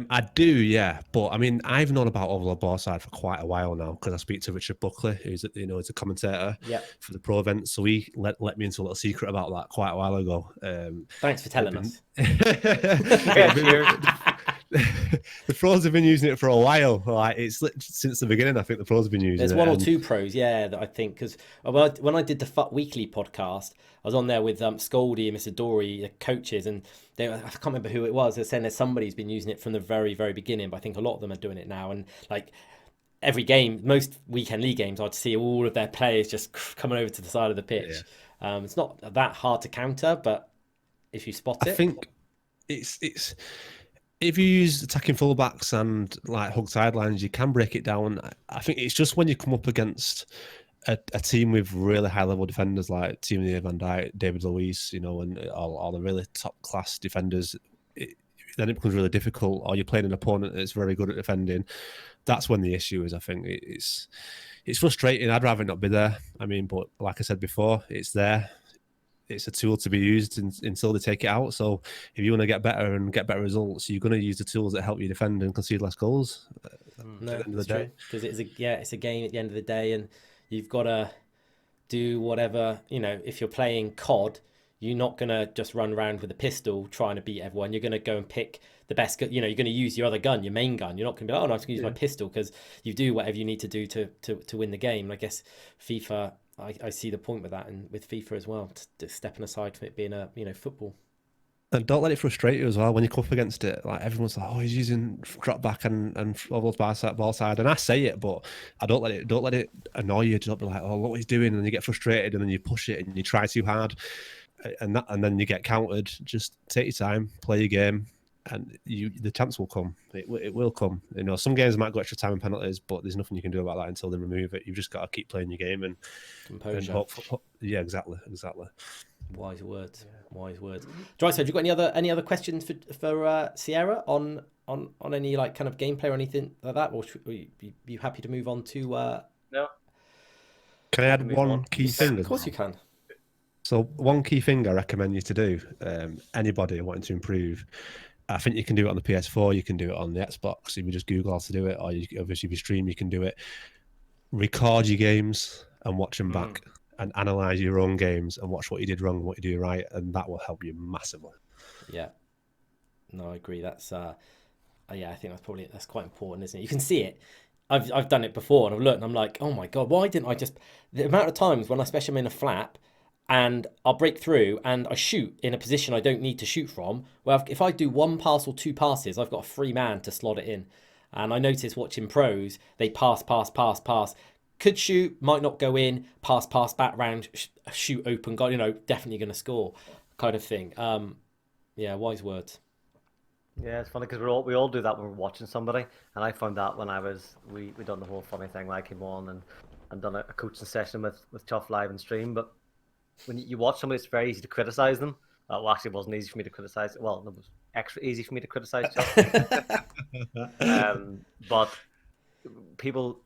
I do, yeah. But I mean, I've known about overload ball side for quite a while now, because I speak to Richard Buckley, who's is a commentator for the pro event. So he let me into a little secret about that quite a while ago. Thanks for telling us. the pros have been using it for a while. Like since the beginning, I think the pros have been using There's it. one or two pros, yeah, that I think, because when I did the FUT Weekly podcast, I was on there with Scaldy and Mr. Dory, the coaches, and I can't remember who it was. They're saying there's somebody who's been using it from the very, very beginning, but I think a lot of them are doing it now. And like every game, most weekend league games, I'd see all of their players just coming over to the side of the pitch. Yeah. It's not that hard to counter, but if you spot it, I think it's. If you use attacking fullbacks and like hug sidelines, you can break it down. I think it's just when you come up against a team with really high level defenders like Timothy Van Dijk, David Luiz, and all the really top class defenders, then it becomes really difficult. Or you're playing an opponent that's very good at defending. That's when the issue is. I think it's frustrating. I'd rather not be there. I mean, but like I said before, it's there. It's a tool to be used until they take it out. So if you want to get better and get better results, you're going to use the tools that help you defend and concede less goals. No, it's true, because it's a game at the end of the day, and you've got to do whatever. If you're playing COD, you're not going to just run around with a pistol trying to beat everyone. You're going to go and pick the best. You're going to use your other gun, your main gun. You're not going to be like, oh no, I'm just going to use my pistol, because you do whatever you need to do to win the game. And I guess FIFA. I see the point with that, and with FIFA as well, stepping aside from it being a football. And don't let it frustrate you as well when you come up against it. Like everyone's like, oh, he's using drop back and ball side, and I say it, but I don't let it annoy you. Don't be like, oh, look what he's doing, and then you get frustrated, and then you push it and you try too hard, and then you get countered. Just take your time, play your game, and the chance will come. It will come. Some games might go extra time and penalties, but there's nothing you can do about that until they remove it. You've just got to keep playing your game and composure. Yeah, exactly. Wise words. DRYSIDE, have you got any other questions for Sierra on any like kind of gameplay or anything like that, or should we be happy to move on to? No. Can I add one key thing? Of course you can. So one key thing I recommend you to do, anybody wanting to improve, I think you can do it on the PS4, you can do it on the Xbox. If you just Google how to do it, or obviously if you stream, you can do it. Record your games and watch them back, and analyze your own games and watch what you did wrong and what you do right, and that will help you massively. Yeah, no, I agree. That's I think that's quite important, isn't it? You can see it. I've done it before, and I've looked, and I'm like, oh my god, why didn't I just? The amount of times when especially I'm in a flap, and I'll break through and I shoot in a position I don't need to shoot from. Well, if I do one pass or two passes, I've got a free man to slot it in. And I notice watching pros, they pass. Could shoot, might not go in, pass, back round, shoot open, goal, definitely going to score kind of thing. Yeah, wise words. Yeah, it's funny because we all do that when we're watching somebody. And I found that when we done the whole funny thing when I came on and done a coaching session with Chuff live and stream, but when you watch somebody, it's very easy to criticize them. Well, actually, it wasn't easy for me to criticize. Well, it was extra easy for me to criticize Chuff. But people,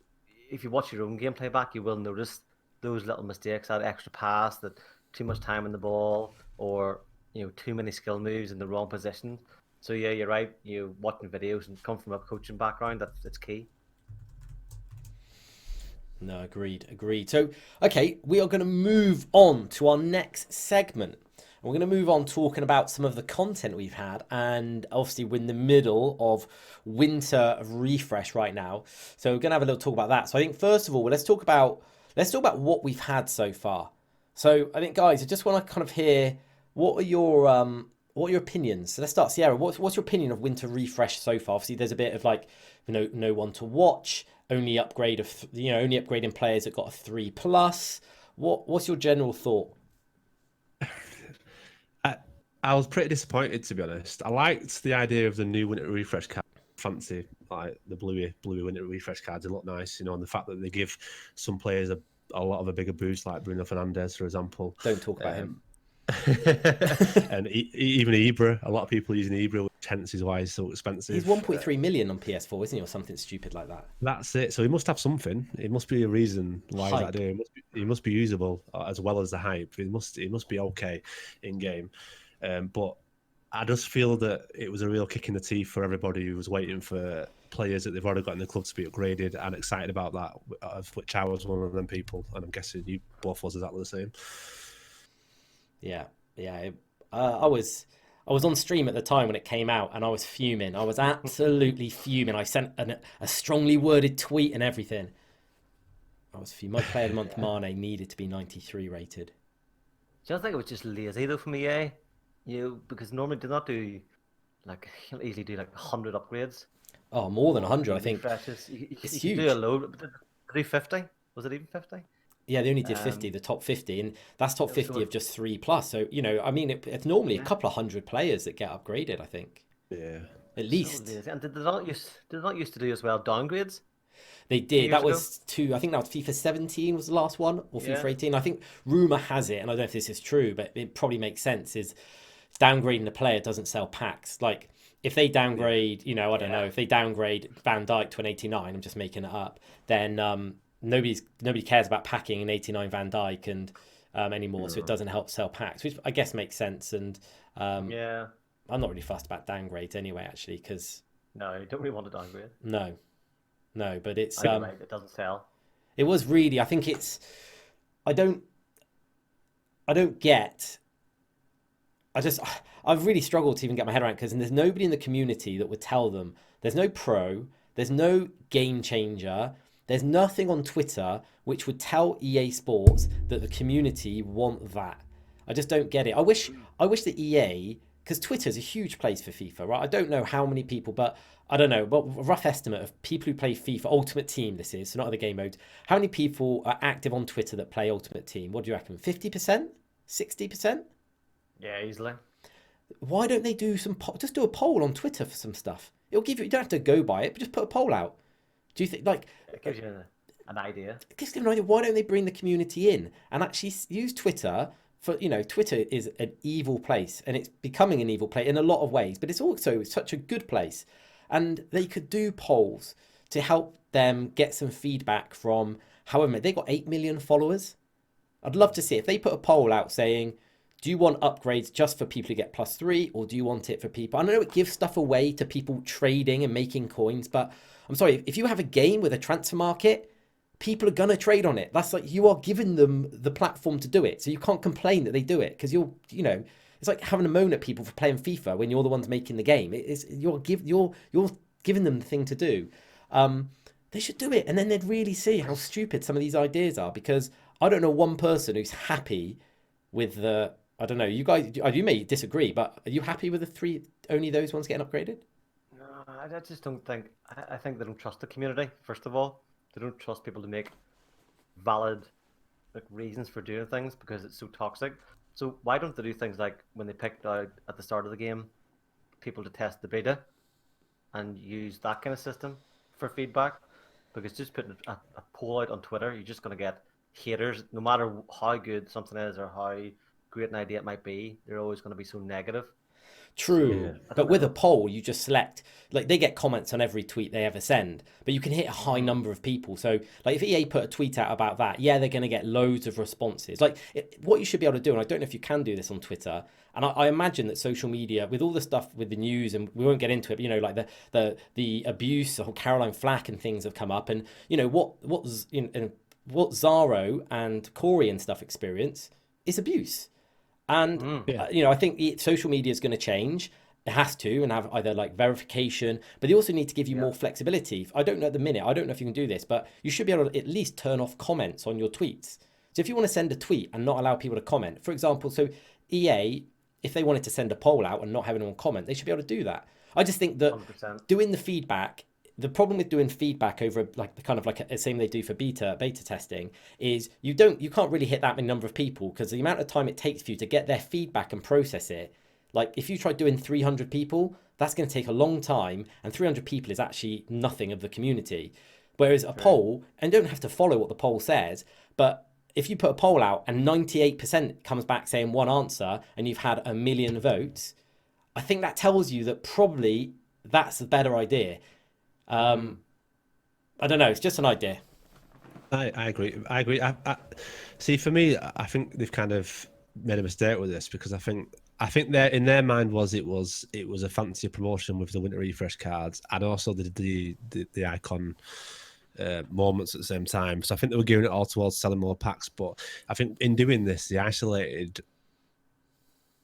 if you watch your own gameplay back, you will notice those little mistakes, that extra pass, that too much time on the ball, or too many skill moves in the wrong position. So yeah, you're right. Watching videos and come from a coaching background, that's key. No, agreed. So, okay, we are going to move on to our next segment. We're going to move on talking about some of the content we've had, and obviously we're in the middle of winter refresh right now. So we're going to have a little talk about that. So I think first of all, let's talk about what we've had so far. So I think, guys, I just want to kind of hear what are your opinions. So let's start, Sierra. What's your opinion of winter refresh so far? Obviously, there's a bit of like no one to watch. Only upgrading players that got a 3+. What's your general thought? I was pretty disappointed, to be honest. I liked the idea of the new winter refresh card. Fancy like the bluey winter refresh cards. They look nice, and the fact that they give some players a lot of a bigger boost, like Bruno Fernandes, for example. Don't talk about him. And even Ibra, a lot of people using Ibra, which hence is why he's so expensive. He's 1.3 million on PS4, isn't he, or something stupid like that? That's it. So he must have something. It must be a reason why he's that doing. He must be usable as well as the hype. It must be okay in game. But I just feel that it was a real kick in the teeth for everybody who was waiting for players that they've already got in the club to be upgraded and excited about that, of which I was one of them people, and I'm guessing you both was exactly the same. Yeah. I I was on stream at the time when it came out, and I was fuming. I was absolutely fuming. I sent a strongly worded tweet and everything. I was fuming. My player of the month, Mane, needed to be 93 rated. Do you think it was just lazy though from EA? Because normally do not do like you'll easily do like 100 upgrades. Oh, more than 100, I think. Refreshes. You It's could huge. do a load. Did they do 50? Was it even 50? Yeah, they only did 50, the top 50, and that's top 50 so of just 3+. So, I mean, it's normally a couple of hundred players that get upgraded, I think. Yeah. At So least. lazy. And did they not used to do as well downgrades? They did. years That ago? was I think that was FIFA 17 was the last one, or Yeah. FIFA 18. I think rumor has it, and I don't know if this is true, but it probably makes sense, is downgrading a player doesn't sell packs. Like, if they downgrade, I don't know, if they downgrade Van Dijk to an 89, I'm just making it up, then nobody cares about packing an 89 Van Dijk and anymore, so it doesn't help sell packs, which I guess makes sense. And Yeah. I'm not really fussed about downgrades anyway, actually, because No, you don't really want to downgrade. no, but it's You're right, it doesn't sell. it was really, I think it's, I don't get, I've really struggled to even get my head around, because there's nobody in the community that would tell them. There's no pro, there's no game changer, there's nothing on Twitter which would tell EA Sports that the community want that. I just don't get it. I wish that EA, because Twitter's a huge place for FIFA, right? I don't know how many people, but I don't know, but a rough estimate of people who play FIFA Ultimate Team, this is, so not other game modes. How many people are active on Twitter that play Ultimate Team? What do you reckon? 50%? 60%? Yeah, easily. Why don't they do just do a poll on Twitter for some stuff? It'll give you don't have to go by it, but just put a poll out. Do you think, like, It gives you an idea. just give an idea, why don't they bring the community in and actually use Twitter for, Twitter is an evil place, and it's becoming an evil place in a lot of ways, but it's also such a good place. And they could do polls to help them get some feedback from, however many, they got 8 million followers. I'd love to see if they put a poll out saying, do you want upgrades just for people who get +3, or do you want it for people? I know it gives stuff away to people trading and making coins, but I'm sorry, if you have a game with a transfer market, people are going to trade on it. That's like, you are giving them the platform to do it. So you can't complain that they do it, because it's like having a moan at people for playing FIFA when you're the ones making the game. You're giving them the thing to do. They should do it, and then they'd really see how stupid some of these ideas are, because I don't know one person who's happy with the, I don't know, you guys, you may disagree, but are you happy with the 3, only those ones getting upgraded? No, I just don't think. I think they don't trust the community. First of all, they don't trust people to make valid reasons for doing things, because it's so toxic. So why don't they do things like when they picked out at the start of the game people to test the beta and use that kind of system for feedback? Because just putting a poll out on Twitter, you're just going to get haters. No matter how good something is or how great an idea it might be, they're always going to be so negative. True, but with a poll, you just select, like, they get comments on every tweet they ever send, but you can hit a high number of people. So, like, if EA put a tweet out about that, yeah, they're going to get loads of responses. Like, what you should be able to do, and I don't know if you can do this on Twitter, and I imagine that social media, with all the stuff with the news, and we won't get into it, but, like the abuse of Caroline Flack and things have come up, and what Zaro and Corey and stuff experience is abuse. And, I think social media is going to change. It has to, and have either like verification, but they also need to give you more flexibility. I don't know at the minute, I don't know if you can do this, but you should be able to at least turn off comments on your tweets. So if you want to send a tweet and not allow people to comment, for example, so EA, if they wanted to send a poll out and not have anyone comment, they should be able to do that. I just think that 100%. doing the feedback, the problem with doing feedback over like the kind of like the same they do for beta testing is you can't really hit that many number of people, because the amount of time it takes for you to get their feedback and process it. Like, if you try doing 300 people, that's going to take a long time, and 300 people is actually nothing of the community. Whereas a poll, and don't have to follow what the poll says, but if you put a poll out and 98% comes back saying one answer and you've had 1 million votes, I think that tells you that probably that's a better idea. I don't know. It's just an idea. I agree. I see. For me, I think they've kind of made a mistake with this, because I think in their mind it was a fancy promotion with the winter refresh cards, and also the icon moments at the same time. So I think they were gearing it all towards selling more packs. But I think in doing this, they isolated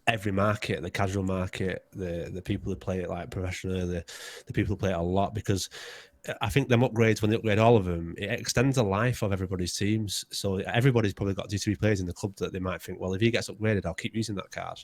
every market, the casual market, the people who play it like professionally, the people who play it a lot, because I think them upgrades, when they upgrade all of them, it extends the life of everybody's teams. So everybody's probably got 2-3 players in the club that they might think, well, if he gets upgraded, I'll keep using that card.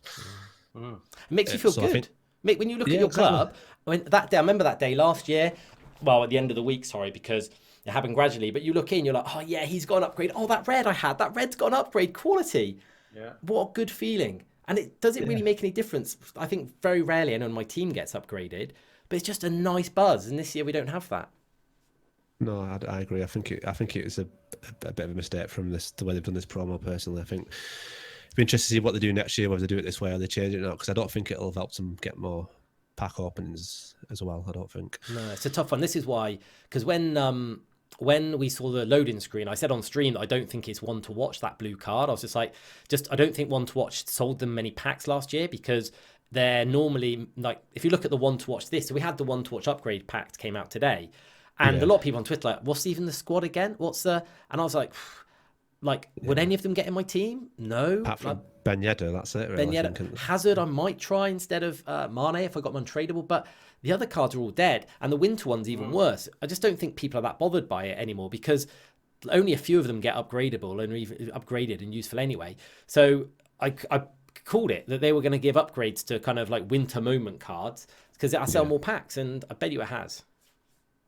It makes you feel so I good. think- When you look at Yeah, your exactly. club, I mean, that day, I remember that day last year, well, at the end of the week, sorry, because it happened gradually, but you look in, you're like, oh yeah, he's got an upgrade. Oh, that red I had, that red's got an upgrade, quality. Yeah. What a good feeling. And it doesn't really make any difference. I think very rarely anyone on my team gets upgraded, but it's just a nice buzz. And this year we don't have that. No, I agree. I think it's a bit of a mistake from the way they've done this promo. Personally, I think it'd be interesting to see what they do next year, whether they do it this way or they change it now. Because I don't think it'll help them get more pack openings as well. I don't think. No, it's a tough one. This is why, because when we saw the loading screen, I said on stream that I don't think it's one to watch, that blue card. I was just like, I don't think one to watch sold them many packs last year, because they're normally like, if you look at the one to watch this, so we had the one to watch upgrade pack came out today. And a lot of people on Twitter like, what's even the squad again? What's the... And I was like, would any of them get in my team? No. Apart from Ben Yedder, that's it. Really, Ben Yedder. Hazard, I might try instead of Mane if I got them untradeable. But the other cards are all dead. And the winter one's even worse. I just don't think people are that bothered by it anymore, because only a few of them get upgradable and even upgraded and useful anyway. So I called it that they were going to give upgrades to kind of like winter moment cards, because I sell more packs, and I bet you it has.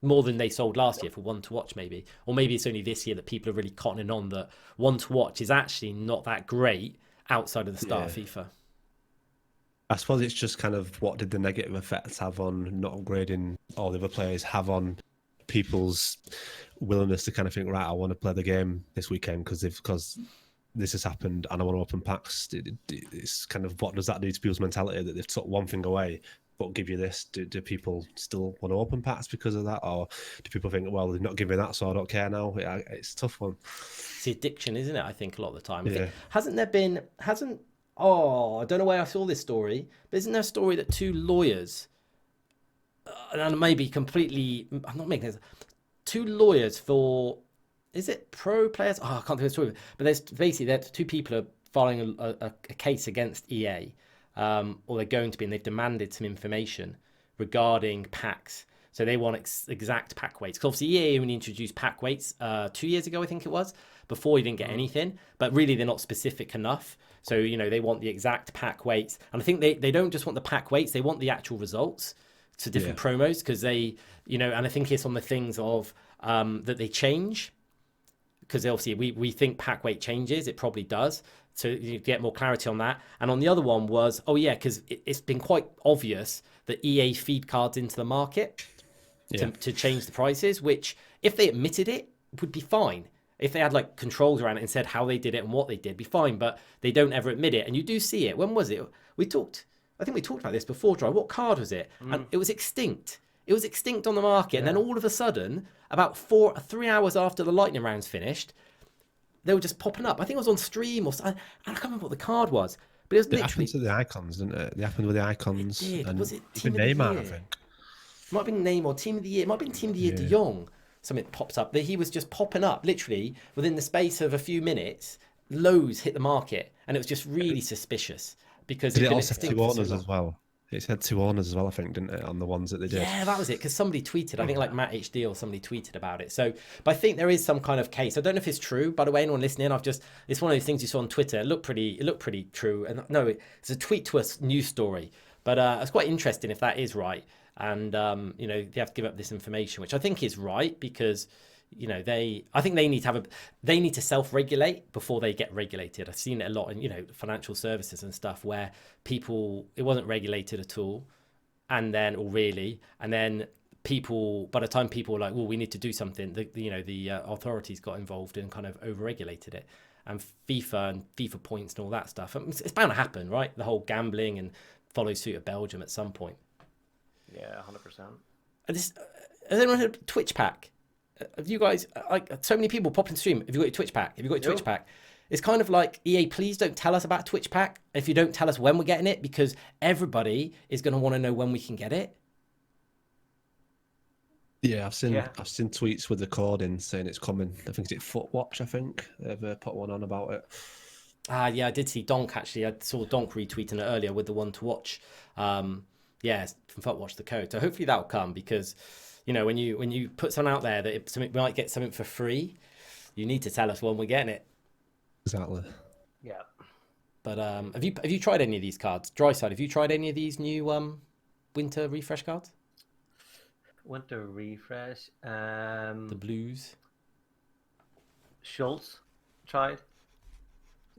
More than they sold last year for one to watch, maybe. Or maybe it's only this year that people are really cottoning on that one to watch is actually not that great outside of the start of FIFA. I suppose it's just kind of, what did the negative effects have on not upgrading all the other players have on people's willingness to kind of think, right, I want to play the game this weekend because this has happened and I want to open packs. It's kind of, what does that do to people's mentality that they've took one thing away but give you this? Do people still want to open packs because of that, or do people think, well, they're not giving that, so I don't care now? It's a tough one. It's the addiction, isn't it? I think a lot of the time. I think, I don't know where I saw this story, but isn't there a story that two lawyers, and maybe completely, I'm not making this, two lawyers for, is it pro players? Oh, I can't think of the story, but there's basically two people are filing a case against EA. Or they're going to be, and they've demanded some information regarding packs. So they want exact pack weights. Because obviously EA only introduced pack weights 2 years ago, I think it was. Before you didn't get anything. But really, they're not specific enough. So, they want the exact pack weights. And I think they don't just want the pack weights, they want the actual results to different promos. Because they, and I think it's on the things of that they change. Because obviously we think pack weight changes. It probably does. So you get more clarity on that. And on the other one was, because it's been quite obvious that EA feed cards into the market to change the prices, which if they admitted it would be fine. If they had like controls around it and said how they did it and what they did, be fine. But they don't ever admit it. And you do see it. When was it? I think we talked about this before, Dry. What card was it? And it was extinct. It was extinct on the market. And then all of a sudden, about 3 hours after the lightning rounds finished, they were just popping up. I think it was on stream or something. I can't remember what the card was. But it was literally... It happened to the icons, didn't it? It happened with the icons. It did. And was it Team Team of the Neymar, Year? I think. It might have been Neymar, Team of the Year. It might have been Team of the Year De Jong. Something pops up. He was just popping up, literally, within the space of a few minutes. Loads hit the market. And it was just really suspicious. Because it also had 2 owners as well. It had 2 owners as well, I think, didn't it, on the ones that they did? Yeah, that was it, because somebody tweeted, I think like Matt HD or somebody tweeted about it. So, but I think there is some kind of case. I don't know if it's true, by the way, anyone listening, it's one of those things you saw on Twitter. It looked pretty true. And no, it's a tweet to a news story. But it's quite interesting if that is right. And, they have to give up this information, which I think is right, because... I think they need to self-regulate before they get regulated. I've seen it a lot in, financial services and stuff where it wasn't regulated at all. And then people, by the time people were like, well, we need to do something, the authorities got involved and kind of over-regulated it. And FIFA and FIFA points and all that stuff. It's bound to happen, right? The whole gambling and follow suit of Belgium at some point. Yeah, 100%. Has anyone heard of Twitch Pack? Have you guys, like, so many people pop in stream, have you got your Twitch Pack? Have you got your Twitch Pack? It's kind of like, EA, please don't tell us about Twitch Pack if you don't tell us when we're getting it, because everybody is going to want to know when we can get it. Yeah, I've seen tweets with the code in saying it's coming. I think it's Foot Watch, I think. They've put one on about it. Yeah, I did see Donk actually. I saw Donk retweeting it earlier with the one to watch. Yeah, from Futs Watch the code. So hopefully that'll come because, when you put something out there that we might get something for free, you need to tell us when we're getting it. Exactly. Yeah. But have you tried any of these cards? DRYSIDE, have you tried any of these new winter refresh cards? Winter refresh. The blues. Schultz tried.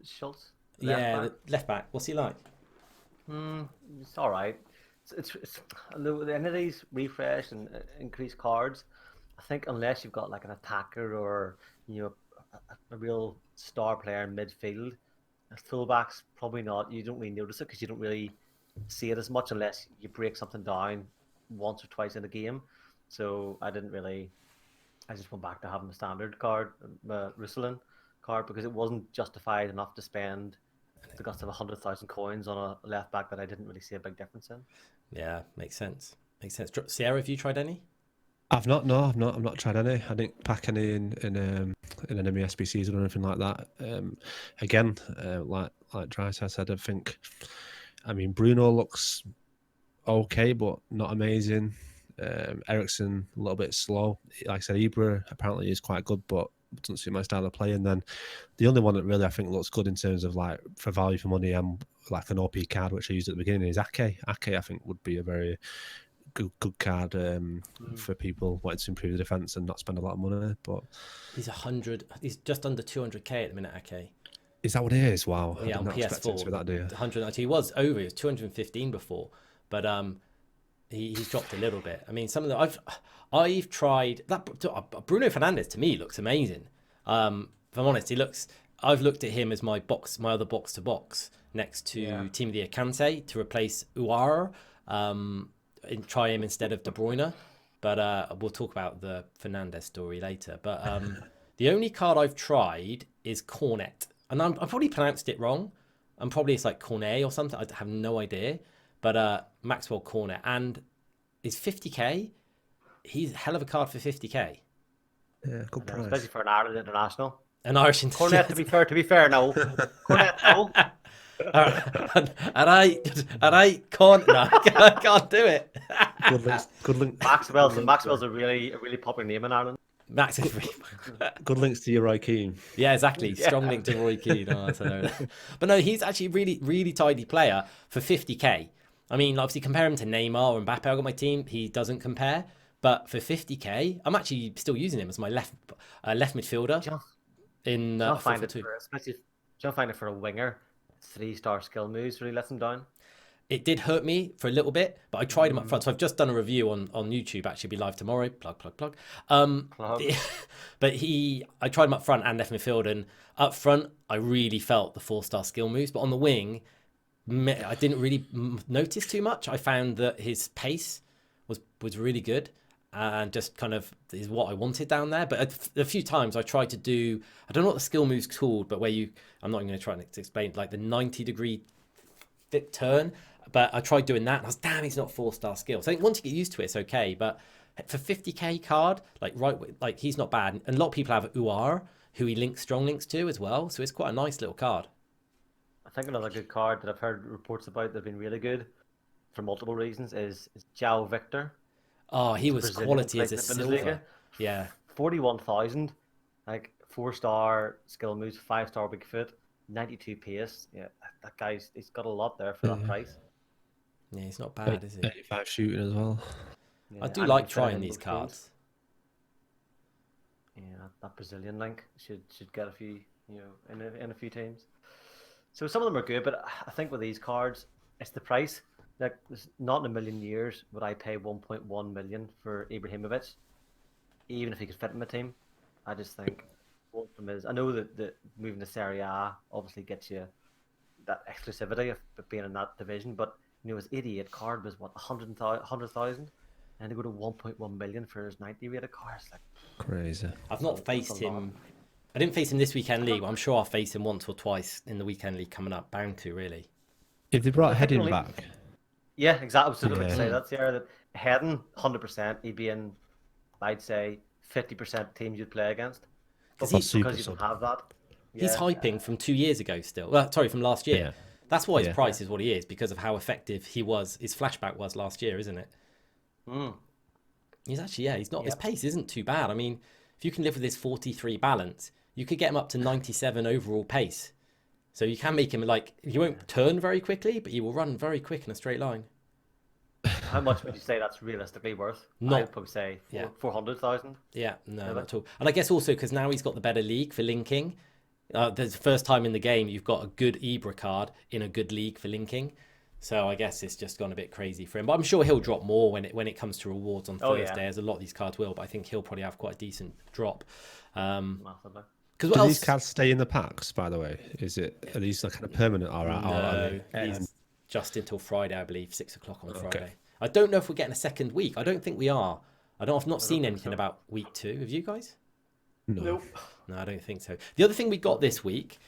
Schultz. Yeah, back. the left back. What's he like? It's all right. It's at the end of these refresh and increased cards. I think unless you've got like an attacker or a real star player in midfield, fullbacks probably not. You don't really notice it because you don't really see it as much unless you break something down once or twice in a game. So I just went back to having the standard card, the Ruslan card, because it wasn't justified enough to spend the guts of 100,000 coins on a left back that I didn't really see a big difference in. Yeah, makes sense. Sierra, have you tried any? I've not. No, I've not tried any. I didn't pack any in an MESB season or anything like that. Again, like DRYSIDE said, I think. I mean, Bruno looks okay, but not amazing. Ericsson a little bit slow. Like I said, Ibra apparently is quite good, but doesn't suit my style of play. And then the only one that really I think looks good in terms of like for value for money and like an OP card, which I used at the beginning, is Ake. Ake, I think, would be a very good card for people wanting to improve the defense and not spend a lot of money. But He's just under 200k at the minute, Ake. is that what it is? Wow. Yeah, on PS4. To be that, do you? 190. He was 215 before, but he's dropped a little bit. I mean, some of the I've tried that. Bruno Fernandes to me looks amazing. If I'm honest, I've looked at him as my other box to box next to Timothy Akante to replace Uara. And try him instead of De Bruyne, but we'll talk about the Fernandes story later. But the only card I've tried is Cornet, and I probably pronounced it wrong. It's like Cornet or something. I have no idea. But Maxwell Cornet, and is 50k. He's a hell of a card for 50k. Yeah, good price. Especially for an Ireland international. An Irish Cornet, to be fair, no. Cornet, no. and I can't. No, I can't do it. Good link. Maxwell's a really popular name in Ireland. Max, good links to your Roy Keane. Yeah, exactly. Strong link to Roy Keane. But no, he's actually really, really tidy player for 50k. I mean, obviously compare him to Neymar and Mbappe. I got my team. He doesn't compare. But for 50k, I'm actually still using him as my left midfielder. Don't find it for a winger. 3-star skill moves really lets him down. It did hurt me for a little bit, but I tried him up front. So I've just done a review on YouTube. Actually, be live tomorrow. Plug. But I tried him up front and left midfield, and up front I really felt the 4-star skill moves. But on the wing, I didn't really notice too much. I found that his pace was really good. And just kind of is what I wanted down there. But a few times I tried to do, I don't know what the skill move's called, but I'm not even going to try to explain, like the 90-degree fit turn. But I tried doing that, and I was, damn, he's not 4-star skill. So I think once you get used to it, it's okay. But for 50k card, like he's not bad. And a lot of people have Uar, who he links strong links to as well. So it's quite a nice little card. I think another good card that I've heard reports about that have been really good for multiple reasons is João Victor. Oh, he was quality as a silver. Yeah. 41,000, like 4-star skill moves, 5-star big foot, 92 pace. Yeah, that he's got a lot there for that price. Yeah, he's not bad, is he? 85 shooting as well. Yeah, I do like trying these cards. Yeah, that Brazilian link should get a few, in a few teams. So some of them are good, but I think with these cards, it's the price. Like, not in a million years would I pay 1.1 million for Ibrahimovic, even if he could fit in my team. I just think one of them is. I know that moving to Serie A obviously gets you that exclusivity of being in that division, but his 88 card was what 100,000, and to go to 1.1 million for his 90 rated card, it's like crazy. I've not faced him. I didn't face him this weekend league, but I'm sure I'll face him once or twice in the weekend league coming up. Bound to, really. If they brought Heading back. Yeah, exactly. I was going to say that, Sierra, that Heading, 100%, he'd be in, I'd say, 50% teams you'd play against. Because you don't have that. He's hyping from 2 years ago still. Well, sorry, from last year. Yeah. That's why his price is what he is, because of how effective he was. His flashback was last year, isn't it? He's actually, he's not. His pace isn't too bad. I mean, if you can live with his 43 balance, you could get him up to 97 overall pace. So you can make him like, he won't turn very quickly, but he will run very quick in a straight line. How much would you say that's realistically worth? I'd probably say 400,000. Yeah, no, not at all. And I guess also because now he's got the better league for linking. There's the first time in the game you've got a good Ibra card in a good league for linking. So I guess it's just gone a bit crazy for him. But I'm sure he'll drop more when it comes to rewards on Thursday, as a lot of these cards will. But I think he'll probably have quite a decent drop. Massively. Because Do these cards stay in the packs, by the way? Are these like kind of permanent? No, he's just until Friday, I believe, 6 o'clock on Friday. I don't know if we're getting a second week. I don't think we are. I've not seen anything about week 2. Have you guys? No. Nope. No, I don't think so. The other thing we got this week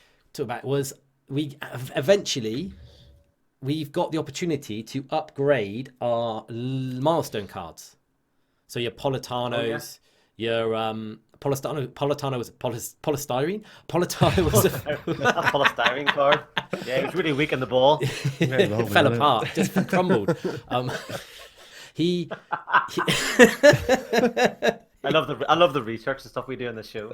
was we've got the opportunity to upgrade our milestone cards. So your Politanos, your Politano was polystyrene. Politano was a polystyrene card. Yeah, it was really weak in the ball. It fell apart, just crumbled. I love the research and stuff we do on the show.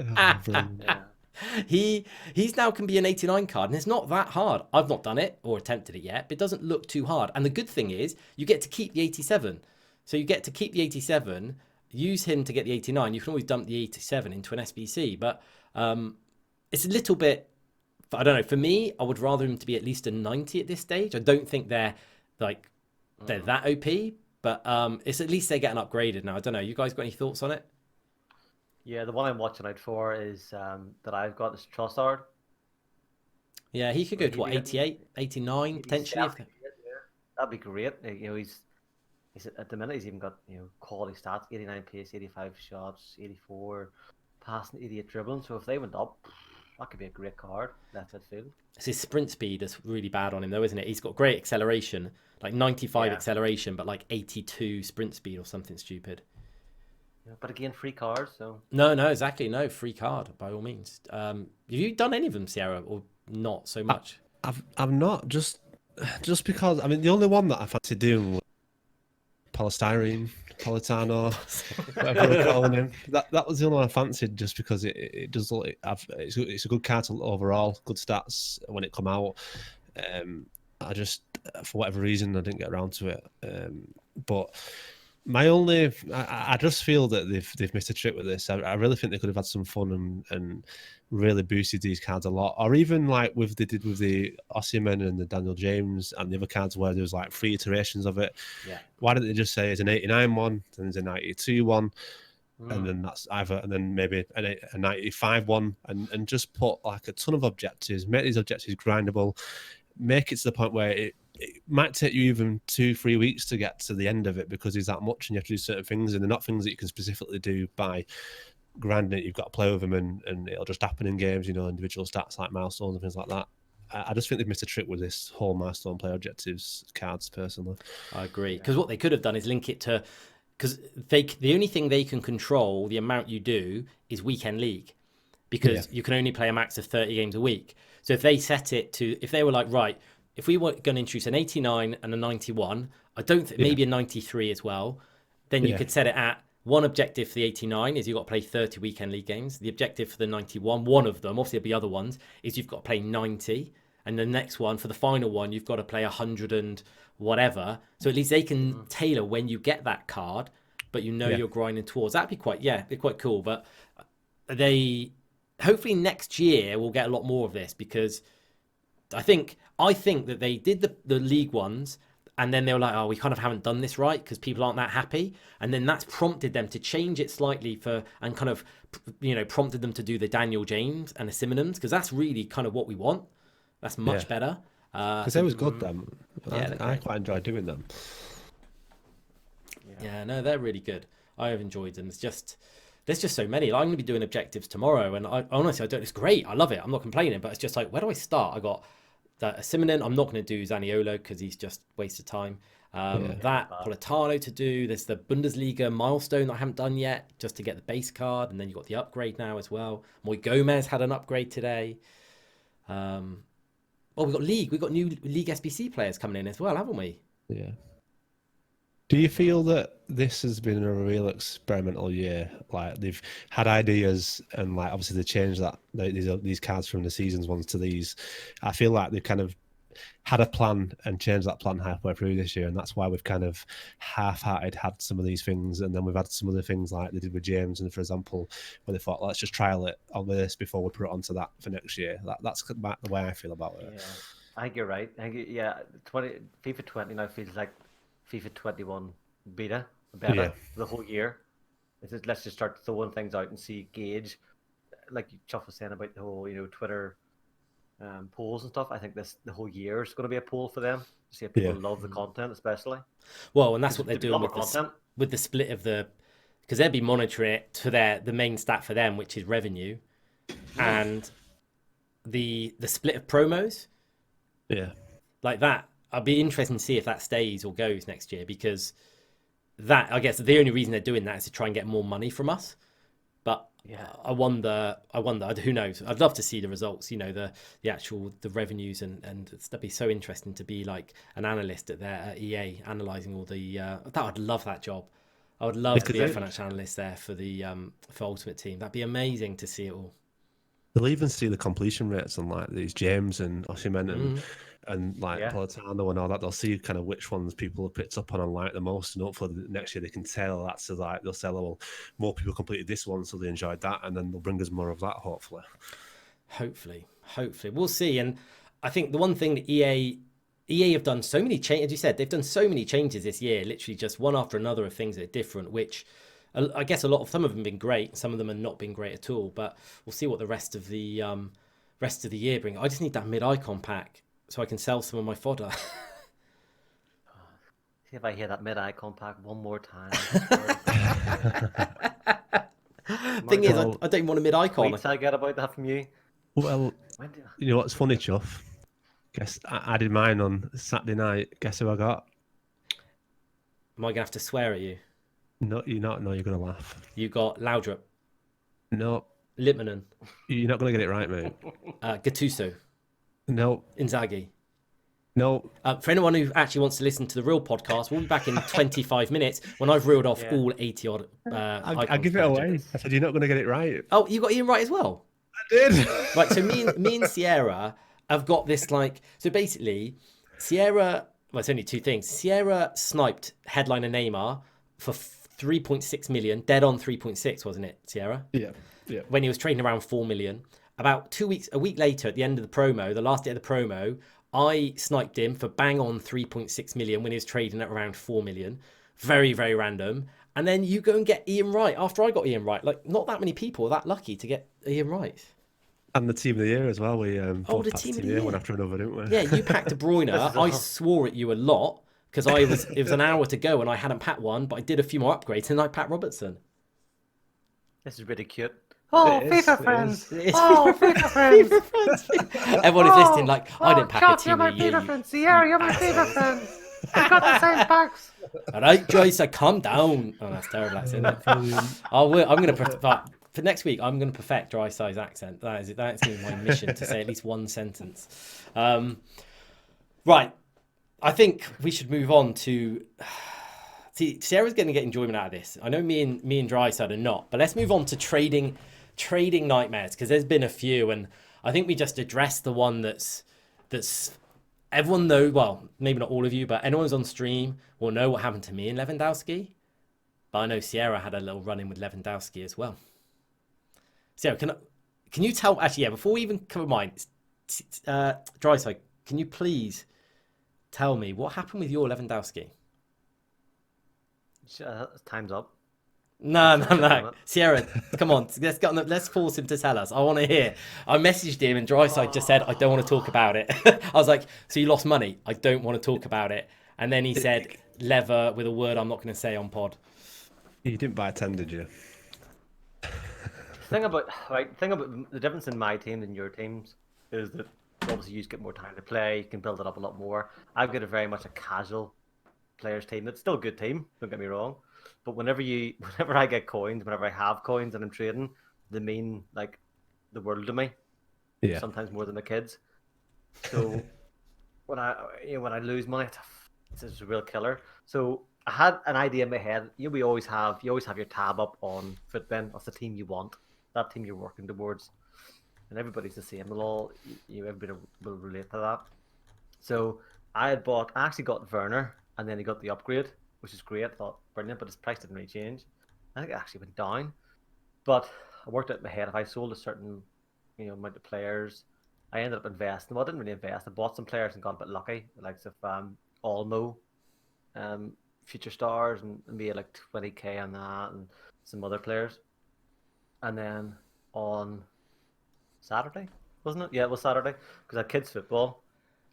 He's now can be an 89 card, and it's not that hard. I've not done it or attempted it yet, but it doesn't look too hard. And the good thing is you get to keep the 87. So you get to keep the 87, use him to get the 89. You can always dump the 87 into an SBC, but it's a little bit, I don't know, for me, I would rather him to be at least a 90 at this stage. I don't think they're that OP, but it's at least they're getting upgraded now. I don't know. You guys got any thoughts on it? Yeah, the one I'm watching out for is that I've got is CHUFFSTERS. Yeah, he could go to what, 88, 89 potentially. That'd be great. He's at the minute he's even got quality stats: 89 pace, 85 shots, 84 passing, 88 dribbling. So if they went up, that could be a great card. Left field. It's his sprint speed that's really bad on him, though, isn't it? He's got great acceleration, like 95 acceleration, but like 82 sprint speed or something stupid. Yeah, but again, free cards, so... No, exactly. No, free card, by all means. Have you done any of them, Sierra, or not so much? I've not, just because, I mean, the only one that I fancy doing was polystyrene, Politano, whatever we're calling him. That was the only one I fancied, just because it does look... It's a good card overall, good stats when it come out. I just, for whatever reason, I didn't get around to it. But... I just feel that they've missed a trick with this. I really think they could have had some fun and really boosted these cards a lot, or even like they did with the Osimhen and the Daniel James and the other cards where there was like 3 iterations of it. Yeah. Why didn't they just say it's an 89 one, then there's a 92 one, and then that's either, and then maybe a 95 one, and just put like a ton of objectives, make these objectives grindable, make it to the point where it might take you even 2-3 weeks to get to the end of it, because there's that much and you have to do certain things, and they're not things that you can specifically do by grinding it. You've got to play with them and it'll just happen in games, individual stats like milestones and things like that. I just think they've missed a trick with this whole milestone player objectives cards, personally. I agree, because what they could have done is link it to, because the only thing they can control the amount you do is weekend league, because you can only play a max of 30 games a week. So if they set it to, if they were like, right, if we were going to introduce an 89 and a 91, I don't think, maybe a 93 as well, then you could set it at one objective for the 89 is you've got to play 30 weekend league games. The objective for the 91, one of them, obviously there'll be other ones, is you've got to play 90. And the next one, for the final one, you've got to play 100 and whatever. So at least they can tailor when you get that card, but you're grinding towards. That'd be quite cool. But hopefully next year we'll get a lot more of this, because I think that they did the league ones, and then they were like, oh, we kind of haven't done this right because people aren't that happy. And then that's prompted them to change it slightly and kind of, prompted them to do the Daniel James and the Simonons, because that's really kind of what we want. That's much better. Because they was good, them. I quite enjoyed doing them. Yeah, no, they're really good. I have enjoyed them. There's just so many. I'm going to be doing objectives tomorrow, and honestly, it's great. I love it. I'm not complaining, but it's just like, where do I start? I got Simonin. I'm not going to do Zaniolo because he's just waste of time. That Politano to do. There's the Bundesliga milestone that I haven't done yet, just to get the base card, and then you've got the upgrade now as well. Moy Gomez had an upgrade today. Well, we've got new League SBC players coming in as well, haven't we? Yeah. Do you feel that this has been a real experimental year? Like they've had ideas, and like obviously they changed that these cards from the seasons ones to these. I feel like they've kind of had a plan and changed that plan halfway through this year, and that's why we've kind of half-hearted had some of these things, and then we've had some other things like they did with James, and for example, where they thought, let's just trial it on this before we put it onto that for next year. That's the way I feel about it. Yeah, I think you're right. FIFA 20 now feels like FIFA 21 beta the whole year. Let's just start throwing things out and see gauge. Like Chuff was saying about the whole Twitter polls and stuff. I think the whole year is going to be a poll for them to see if people love the content, especially. Well, and that's what they're doing with the split of because they'll be monitoring it to the main stat for them, which is revenue, and the split of promos. Yeah, like that. I'd be interested to see if that stays or goes next year, because I guess the only reason they're doing that is to try and get more money from us. But I wonder, who knows? I'd love to see the results, the revenues, and that'd be so interesting to be like an analyst at EA analysing all the, I'd love that job. I would love to be a financial analyst there for Ultimate Team. That'd be amazing to see it all. They'll even see the completion rates on like these James and Osimhen and like Politano and all that. They'll see kind of which ones people have picked up on like the most, and hopefully next year they can tell that. So like they'll say, well, more people completed this one, so they enjoyed that, and then they'll bring us more of that. Hopefully, we'll see. And I think the one thing that EA have done so many changes. As you said, they've done so many changes this year, literally just one after another of things that are different, which I guess some of them have been great, some of them have not been great at all. But we'll see what the rest of the year bring. I just need that mid-icon pack so I can sell some of my fodder. See if I hear that mid-icon pack one more time. Thing is, I don't want a mid-icon. I get about that from you. Well, you know what's funny, Chuff? Guess I did mine on Saturday night. Guess who I got? Am I going to have to swear at you? No, you're not. No, you're going to laugh. You got Laudrup. No. Lippmann. You're not going to get it right, mate. Gattuso. No. Inzaghi. No. For anyone who actually wants to listen to the real podcast, we'll be back in 25 minutes when I've reeled off all 80 odd. I give it away. I said you're not going to get it right. Oh, you got Ian right as well? I did. Right, so me and Sierra have got this so basically, Sierra, well, it's only two things. Sierra sniped headliner Neymar for 3.6 million, dead on 3.6, wasn't it, Sierra? Yeah. When he was trading around 4 million. About a week later, at the end of the promo, the last day of the promo, I sniped him for bang on 3.6 million when he was trading at around 4 million. Very, very random. And then you go and get Ian Wright after I got Ian Wright. Like, not that many people are that lucky to get Ian Wright. And the team of the year as well. We the team of the year one after another, didn't we? Yeah, you packed De Bruyne. I swore at you a lot because it was an hour to go and I hadn't packed one, but I did a few more upgrades and I packed Robertson. This is really cute. Oh, FIFA friends! Oh, FIFA friends! Everyone is listening like, I didn't pack a team you're my of the year. FIFA friends. Sierra, you're my FIFA friends. We've got the same packs. All right, Joyce, calm down. Oh, that's terrible, isn't it? I'm going to for next week, I'm going to perfect DRYSIDE's accent. That's my mission, to say at least one sentence. Right. I think we should move on to... See, Sarah's going to get enjoyment out of this. I know me and DRYSIDE are not, but let's move on to trading nightmares, because there's been a few, and I think we just addressed the one that's everyone knows. Well, maybe not all of you, but anyone who's on stream will know what happened to me and Lewandowski. But I know Sierra had a little run-in with Lewandowski as well. Sierra, can you tell? Actually, yeah. Before we even cover mine, DRYSIDE, can you please tell me what happened with your Lewandowski? Time's up. No. Sierra, come on. Let's force him to tell us. I want to hear. I messaged him and DRYSIDE just said, I don't want to talk about it. I was like, so you lost money? I don't want to talk about it. And then he said, lever, with a word I'm not going to say on pod. You didn't buy a 10, did you? Thing about the difference in my team than your teams is that obviously you get more time to play, you can build it up a lot more. I've got very much a casual players team. It's still a good team, don't get me wrong. But whenever I get coins, whenever I have coins and I'm trading, they mean like the world to me. Yeah. sometimes more than the kids. So when I lose money, it's a real killer. So I had an idea in my head. You always have your tab up on Fitbin of the team you want, that team you're working towards, and everybody's the same. Everybody will relate to that. So I actually got Werner, and then he got the upgrade, which is great. I thought brilliant, but his price didn't really change. I think it actually went down. But I worked out in my head, if I sold a certain amount of players, I ended up investing. Well, I didn't really invest. I bought some players and got a bit lucky, like Olmo, Future Stars, and made like 20k on that, and some other players. And then on Saturday, wasn't it? Yeah, it was Saturday, because I had kids football,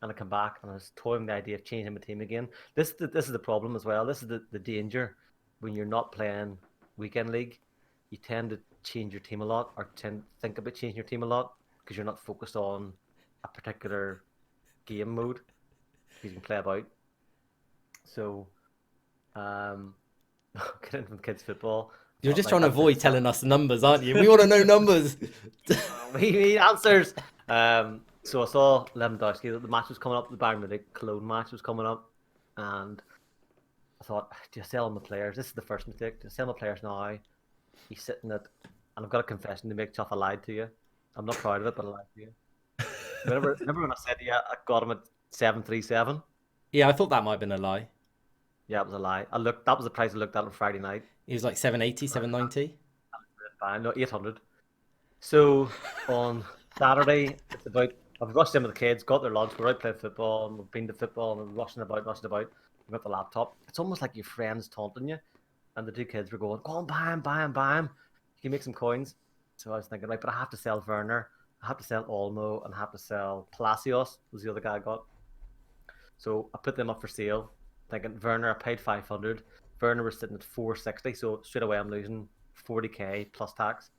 and I come back and I was toying the idea of changing my team again. This is the problem as well. This is the danger when you're not playing weekend league. You tend to change your team a lot, or tend to think about changing your team a lot, because you're not focused on a particular game mode, because you can play about. So, getting from kids football. You're just trying to avoid telling us numbers, aren't you? We want to know numbers. We need answers. So I saw Lewandowski that the match was coming up, the Bayern Munich Cologne match was coming up, and I thought, do you sell my players? This is the first mistake. Do you sell my players now? He's sitting at, and I've got a confession to make, Chuff. I lied to you. I'm not proud of it, but I lied to you. Remember when I said to you I got him at 737? Yeah, I thought that might have been a lie. Yeah, it was a lie. That was the price I looked at on Friday night. He was like 780, 790. No, 800. So on Saturday, it's about, I've rushed in with the kids, got their lunch, we're out playing football, and we've been to football, and we're rushing about. We've got the laptop. It's almost like your friends taunting you. And the two kids were going, go on, buy him. You can make some coins. So I was thinking, right, but I have to sell Werner, I have to sell Olmo, and I have to sell Palacios, was the other guy I got. So I put them up for sale, thinking Werner, I paid 500. Werner was sitting at 460, so straight away I'm losing 40k plus tax.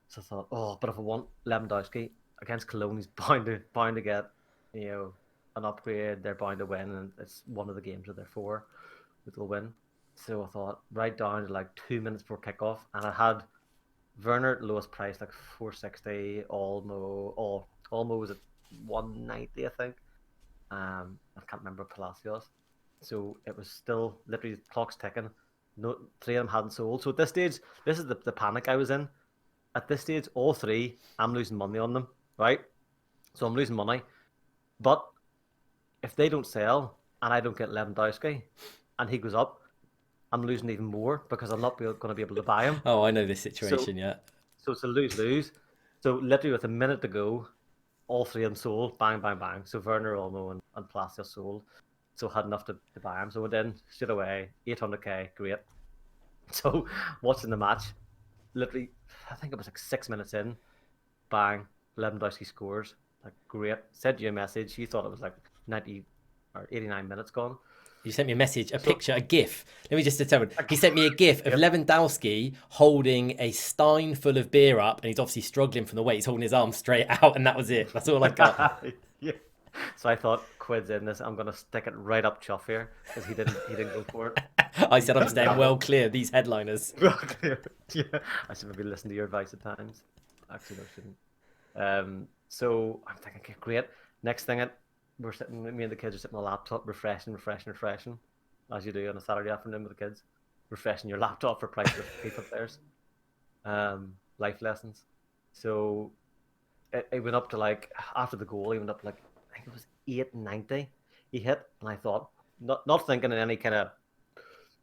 So I thought, but if I want Lewandowski against Cologne, he's bound to get, an upgrade. They're bound to win, and it's one of the games that they're for that will win. So I thought, right down to like 2 minutes before kickoff, and I had Werner lowest price, like 460. Olmo was at 190, I think. I can't remember Palacios. So it was still literally the clock's ticking. No, 3 of them hadn't sold. So at this stage, this is the panic I was in. At this stage, all 3, I'm losing money on them, right? So I'm losing money. But if they don't sell and I don't get Lewandowski and he goes up, I'm losing even more, because I'm not going to be able to buy him. Oh, I know this situation, yeah. So it's a lose-lose. So literally with a minute to go, all 3 of them sold, bang. So Werner, Olmo, and Palacios sold. So I had enough to buy him. So I went in straight away, 800k, great. So watching the match, literally, I think it was like 6 minutes in, bang, Lewandowski scores. Like, great. Sent you a message. You thought it was like 90 or 89 minutes gone. You sent me a message, a picture, a GIF. Let me just determine. He sent me a GIF of Lewandowski holding a stein full of beer up, and he's obviously struggling from the weight. He's holding his arm straight out, and that was it. That's all I got. Yeah. So I thought, quid's in this. I'm gonna stick it right up Chuff here, because he didn't go for it. I said I'm staying well clear of these headliners. Yeah, I should maybe listen to your advice at times. Actually, no, I shouldn't. So I'm thinking, okay, great. Next thing, we're sitting, me and the kids are sitting on the laptop, refreshing, as you do on a Saturday afternoon with the kids, refreshing your laptop for priceless FIFA players, life lessons. So it went up to, like, after the goal, he went up to, like, I think it was 890. He hit, and I thought, not thinking in any kind of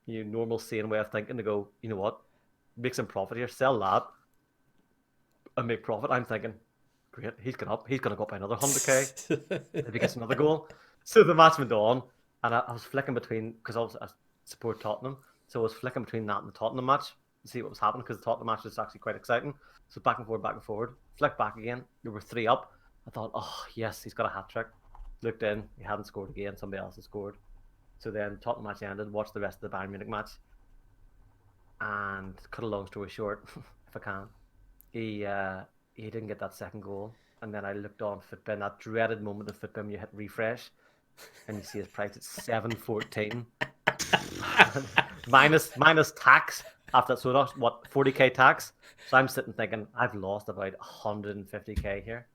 normal sane way of thinking, to go, you know what, make some profit here, sell that, and make profit. I'm thinking, great, he's going to go up by another 100k if he gets another goal. So the match went on, and I was flicking between, because I support Tottenham, so I was flicking between that and the Tottenham match to see what was happening, because the Tottenham match was actually quite exciting. So back and forward, flick back again. We were 3 up. I thought, oh yes, he's got a hat trick. Looked in, he hadn't scored again. Somebody else had scored. So then Tottenham match ended. Watched the rest of the Bayern Munich match, and cut a long story short, if I can, he didn't get that second goal. And then I looked on Fitbin, that dreaded moment of Fitbin, you hit refresh, and you see his price at 714, minus tax after that. So that's what, 40k tax. So I'm sitting thinking, I've lost about 150k here.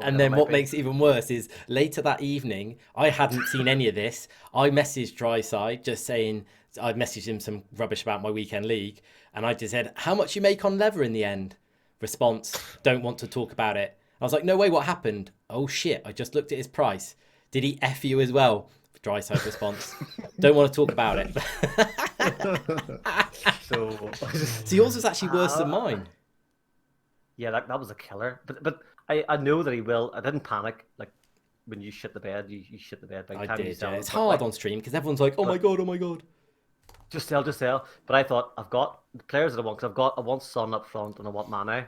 And then what makes it even worse is later that evening, I hadn't seen any of this. I messaged DRYSIDE just saying, I messaged him some rubbish about my weekend league. And I just said, how much you make on leather in the end? Response, don't want to talk about it. I was like, no way, what happened? Oh shit, I just looked at his price. Did he F you as well? DRYSIDE response, don't want to talk about it. So yours was actually worse than mine. Yeah, that was a killer. But I know that he will. I didn't panic. Like when you shit the bed, you shit the bed. I did. Yeah. It's hard on stream because everyone's like, "Oh my god, oh my god." Just sell. But I thought I've got the players that I want because I want Son up front and I want Mane.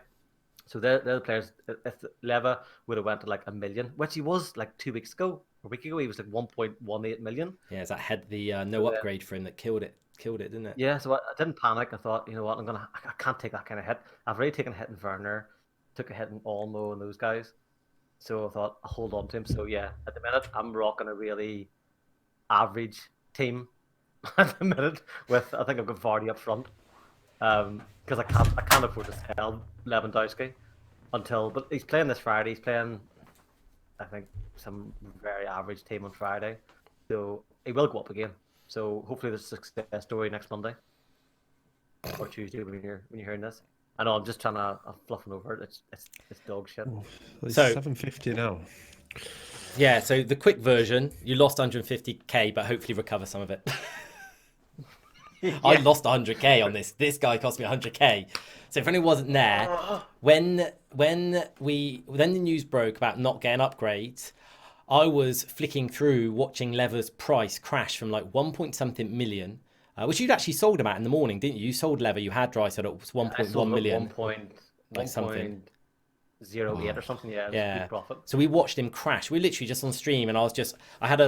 So they're the players. If Leva would have went to like 1 million, which he was like 2 weeks ago, a week ago, he was like 1.18 million. Yeah, is that had the no upgrade for him that killed it, didn't it? Yeah, so I didn't panic. I thought, you know what, I can't take that kind of hit. I've already taken a hit in Werner, took a hit in Olmo and those guys. So I thought I'll hold on to him. So yeah, at the minute I'm rocking a really average team at the minute with I think I've got Vardy up front. Because I can't afford to sell Lewandowski but he's playing this Friday. He's playing I think some very average team on Friday. So he will go up again. So hopefully there's a success story next Monday or Tuesday when you're hearing this. I know I'm just trying to fluffing over it. It's dog shit. It's so 750 now. Yeah. So the quick version, you lost 150k, but hopefully recover some of it. Yeah. I lost 100k on this. This guy cost me 100k. So if anyone wasn't there, when the news broke about not getting upgrades, I was flicking through watching Lever's price crash from like 1 million, which you'd actually sold him at in the morning, didn't you? You sold Lever, you had DRYSIDE, it was 1.1 million. 1.08 or something, yeah. Yeah. Good profit. So we watched him crash. We literally just on stream, and I had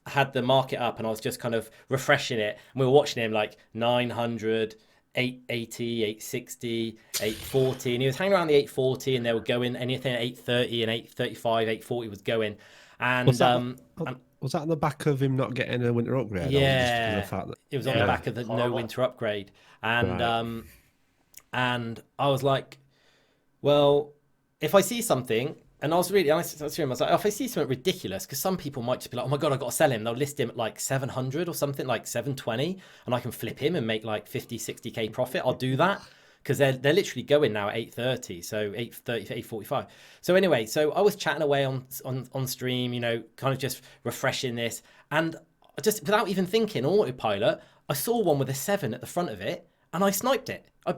had the market up, and I was just kind of refreshing it, and we were watching him like 900, 880, 860, 840, and he was hanging around the 840, and they were going anything at 830 and 835, 840 was going. And was that on the back of him not getting a winter upgrade? Yeah, it was on the back of the no winter upgrade, and right. And I was like, well, if I see something. And I was really honest to him. I was like, if I see something ridiculous, because some people might just be like, oh my God, I got to sell him. They'll list him at like 700 or something, like 720, and I can flip him and make like 50, 60k profit. I'll do that because they're literally going now at 830, so 830 to 845. So anyway, so I was chatting away on stream, you know, kind of just refreshing this, and just without even thinking on autopilot, I saw one with a 7 at the front of it, and I sniped it. I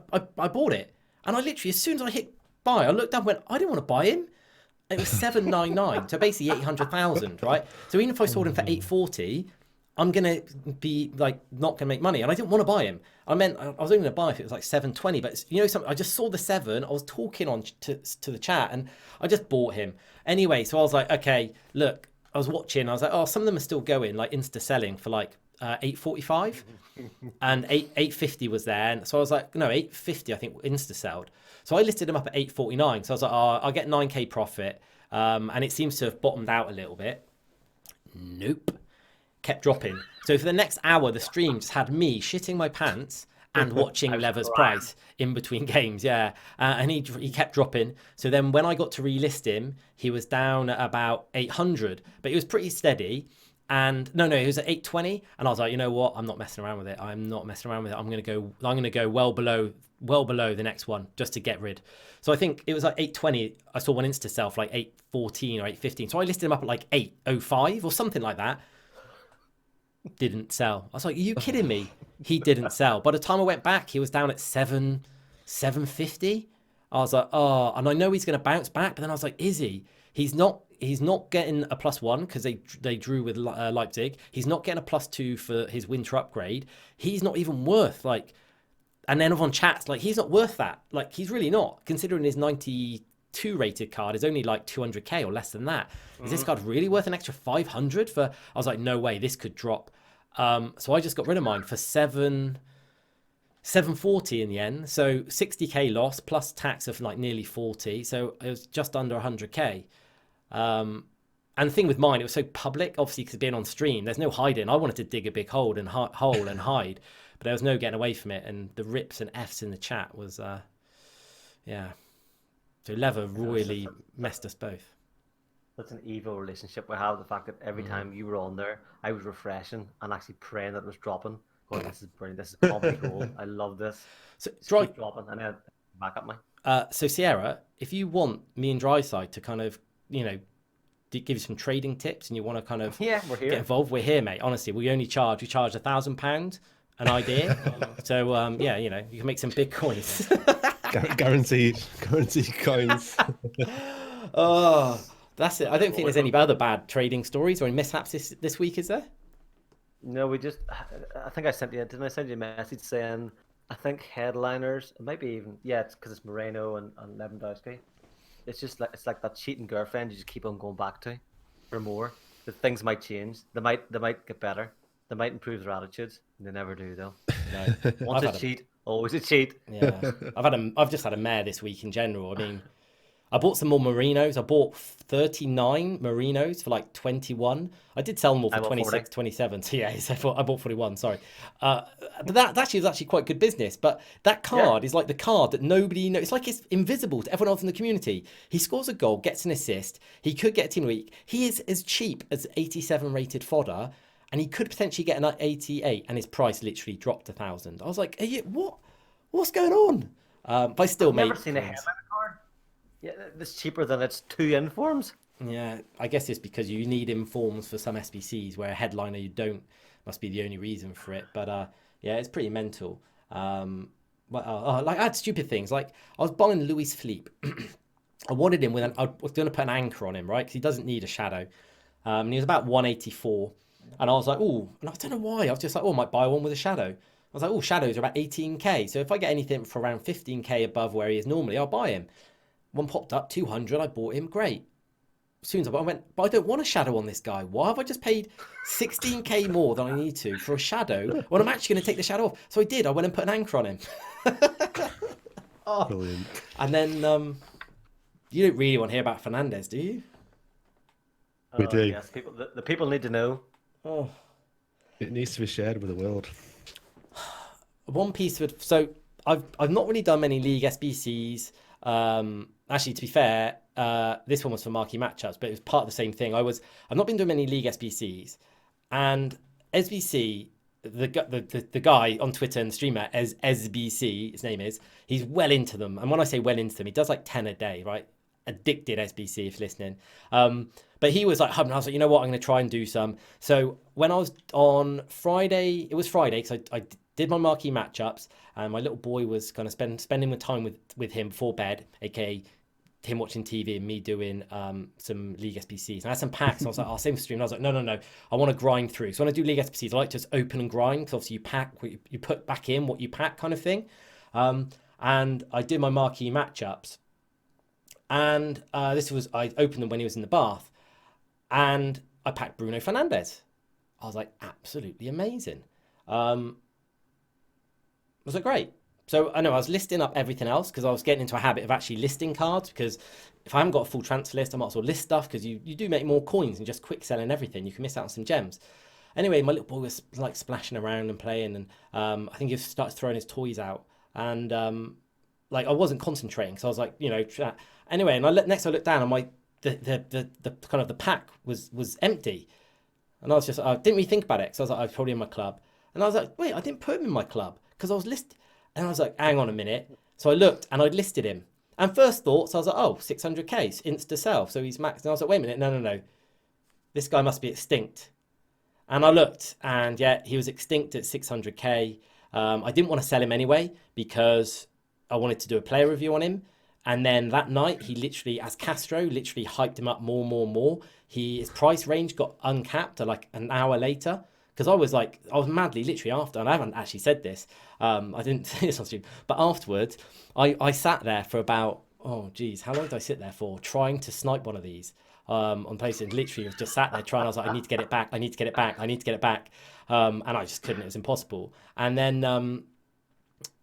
bought it, and I literally, as soon as I hit buy, I looked up and went, I didn't want to buy him. It was 799, so basically 800,000, right? So even if I sold him for 840, I'm gonna be like not gonna make money, and I didn't want to buy him. I was only gonna buy if it was like 720, but you know something. I just saw the 7. I was talking on to the chat, and I just bought him anyway. So I was like, okay, look, I was watching. I was like, oh, some of them are still going, like insta selling for like 845, and 850 was there, and so I was like, no, 850 I think insta sold. So I listed them up at 849. So I was like, oh, I'll get 9k profit. And it seems to have bottomed out a little bit. Nope. Kept dropping. So for the next hour, the stream just had me shitting my pants and watching Lever's price in between games. Yeah. And he kept dropping. So then when I got to relist him, he was down at about 800, but he was pretty steady. And no, he was at 820, and I was like, you know what? I'm not messing around with it. I'm not messing around with it. I'm gonna go well below the next one just to get rid. So I think it was like 820. I saw one insta sell for like 814 or 815. So I listed him up at like 805 or something like that. Didn't sell. I was like, are you kidding me? He didn't sell. By the time I went back, he was down at 750. I was like, oh, and I know he's gonna bounce back, but then I was like, is he? He's not getting a +1 because they drew with Leipzig. He's not getting a +2 for his winter upgrade. He's not even worth like, and then everyone chats like he's not worth that. Like he's really not, considering his 92 rated card is only like 200k or less than that. Is this card really worth an extra 500 for? I was like, no way, this could drop. So I just got rid of mine for 740 in the end. So 60k loss plus tax of like nearly 40. So it was just under 100k. And the thing with mine, it was so public, obviously, because being on stream, there's no hiding. I wanted to dig a big hole and hide, but there was no getting away from it. And the rips and Fs in the chat was, yeah, So Leather royally messed us both. That's an evil relationship we have. The fact that every time you were on there, I was refreshing and actually praying that it was dropping. Going, this is brilliant. This is comedy gold. I love this. So Just keep dropping, and then back at me. So Sierra, if you want me and DRYSIDE to kind of, give you some trading tips, and you want to kind of we're here. get involved, we're here, mate. Honestly, we charge £1,000 an idea. So you can make some big coins. Guaranteed coins. Oh, that's it. I don't think there's any other bad trading stories or any mishaps this week, is there? No, I think I sent you. Didn't I send you a message saying? I think headliners. It might be even. Yeah, it's because it's Moreno and Lewandowski. It's like that cheating girlfriend you just keep on going back to for more. The things might change. They might get better. They might improve their attitudes. They never do though. No. Once a cheat, always a cheat. Yeah, I've just had a mare this week in general. I mean, I bought some more Merinos. I bought 39 Merinos for like 21. I did sell them all for 26, 27. So yeah, I bought 41. Sorry, but that actually was quite good business. But that card is like the card that nobody knows. It's like it's invisible to everyone else in the community. He scores a goal, gets an assist. He could get a team of the week. He is as cheap as 87 rated fodder, and he could potentially get an 88, and his price literally dropped 1,000. I was like, what's going on? But I still made. Never seen a headliner card. Yeah, it's cheaper than its 2 informs. Yeah, I guess it's because you need informs for some SBCs, where a headliner you don't. Must be the only reason for it. But yeah, it's pretty mental. Like I had stupid things. Like I was buying Luis Philippe. I wanted him I was going to put an anchor on him, right? Because he doesn't need a shadow. And he was about 184. And I was like, oh, and I don't know why. I was just like, oh, I might buy one with a shadow. I was like, oh, shadows are about 18k. So if I get anything for around 15k above where he is normally, I'll buy him. One popped up, 200, I bought him, great. As soon as I went, but I don't want a shadow on this guy. Why have I just paid 16k more than I need to for a shadow when I'm actually going to take the shadow off? So I did, I went and put an anchor on him. Oh. Brilliant. And then, you don't really want to hear about Fernandez, do you? We do. Yes, the people need to know. Oh. It needs to be shared with the world. One piece of so I've not really done many league SBCs. Actually, to be fair, this one was for marquee matchups, but it was part of the same thing. I've not been doing many league SBCs, and SBC, the guy on Twitter and the streamer as SBC, his name is, he's well into them. And when I say well into them, he does like 10 a day, right? Addicted SBC if listening. But he was like, I was like, you know what? I'm going to try and do some. So when I was on Friday, it was Friday because I did my marquee matchups, and my little boy was kind of spending the time with him before bed, aka him watching TV and me doing some League SBCs. And I had some packs, and I was like, I'll save the stream. And I was like, no, I want to grind through. So when I do League SBCs, I like to just open and grind, because obviously you pack, you put back in what you pack kind of thing. And I did my marquee matchups. And I opened them when he was in the bath, and I packed Bruno Fernandes. I was like, absolutely amazing. Was like, great. So I know I was listing up everything else, because I was getting into a habit of actually listing cards, because if I haven't got a full transfer list, I might as well list stuff, because you do make more coins than just quick selling everything. You can miss out on some gems. Anyway, my little boy was like splashing around and playing, and I think he started throwing his toys out, and like I wasn't concentrating, so I was like, anyway, and next I looked down, and the kind of the pack was empty, and I didn't really think about it, because I was like, I was probably in my club, and I was like, wait, I didn't put him in my club, because I was listed, and I was like, hang on a minute. So I looked, and I'd listed him, and first thoughts, I was like, oh, 600k, insta sell, so he's maxed, and I was like, wait a minute, no, this guy must be extinct. And I looked, and yeah, he was extinct at 600k. I didn't want to sell him anyway, because I wanted to do a player review on him. And then that night, he literally, as Castro, literally hyped him up more. His price range got uncapped like an hour later. Because I was madly literally after, and I haven't actually said this. I didn't say this on stream. But afterwards, I sat there for about, how long did I sit there for? Trying to snipe one of these on PlayStation. Literally, just sat there trying. I was like, I need to get it back. And I just couldn't. It was impossible. And then,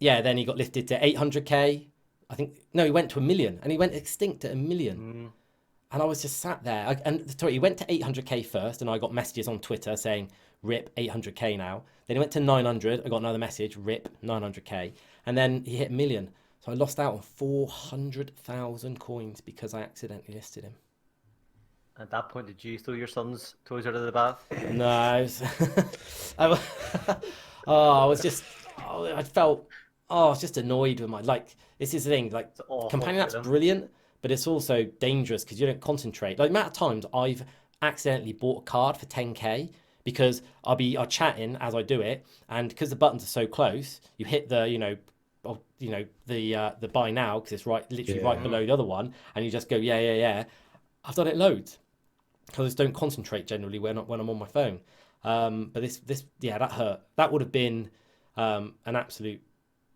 then he got lifted to 800k. I think, no, he went to 1 million, and he went extinct at 1 million. And I was just sat there. He went to 800k first, and I got messages on Twitter saying, rip 800k now. Then he went to 900. I got another message, rip 900k. And then he hit 1 million. So I lost out on 400,000 coins because I accidentally listed him. At that point, did you throw your son's toys out of the bath? No, I was, I was just, I felt, I was just annoyed with this is the thing, like, It's awful companion app's for them. brilliant, but it's also dangerous because you don't concentrate. Like, the amount of times I've accidentally bought a card for 10k because I'll chatting as I do it, and because the buttons are so close, you hit the, the buy now because it's literally right below the other one, and you just go, yeah. I've done it loads because I just don't concentrate generally when I'm on my phone. But this that hurt. That would have been an absolute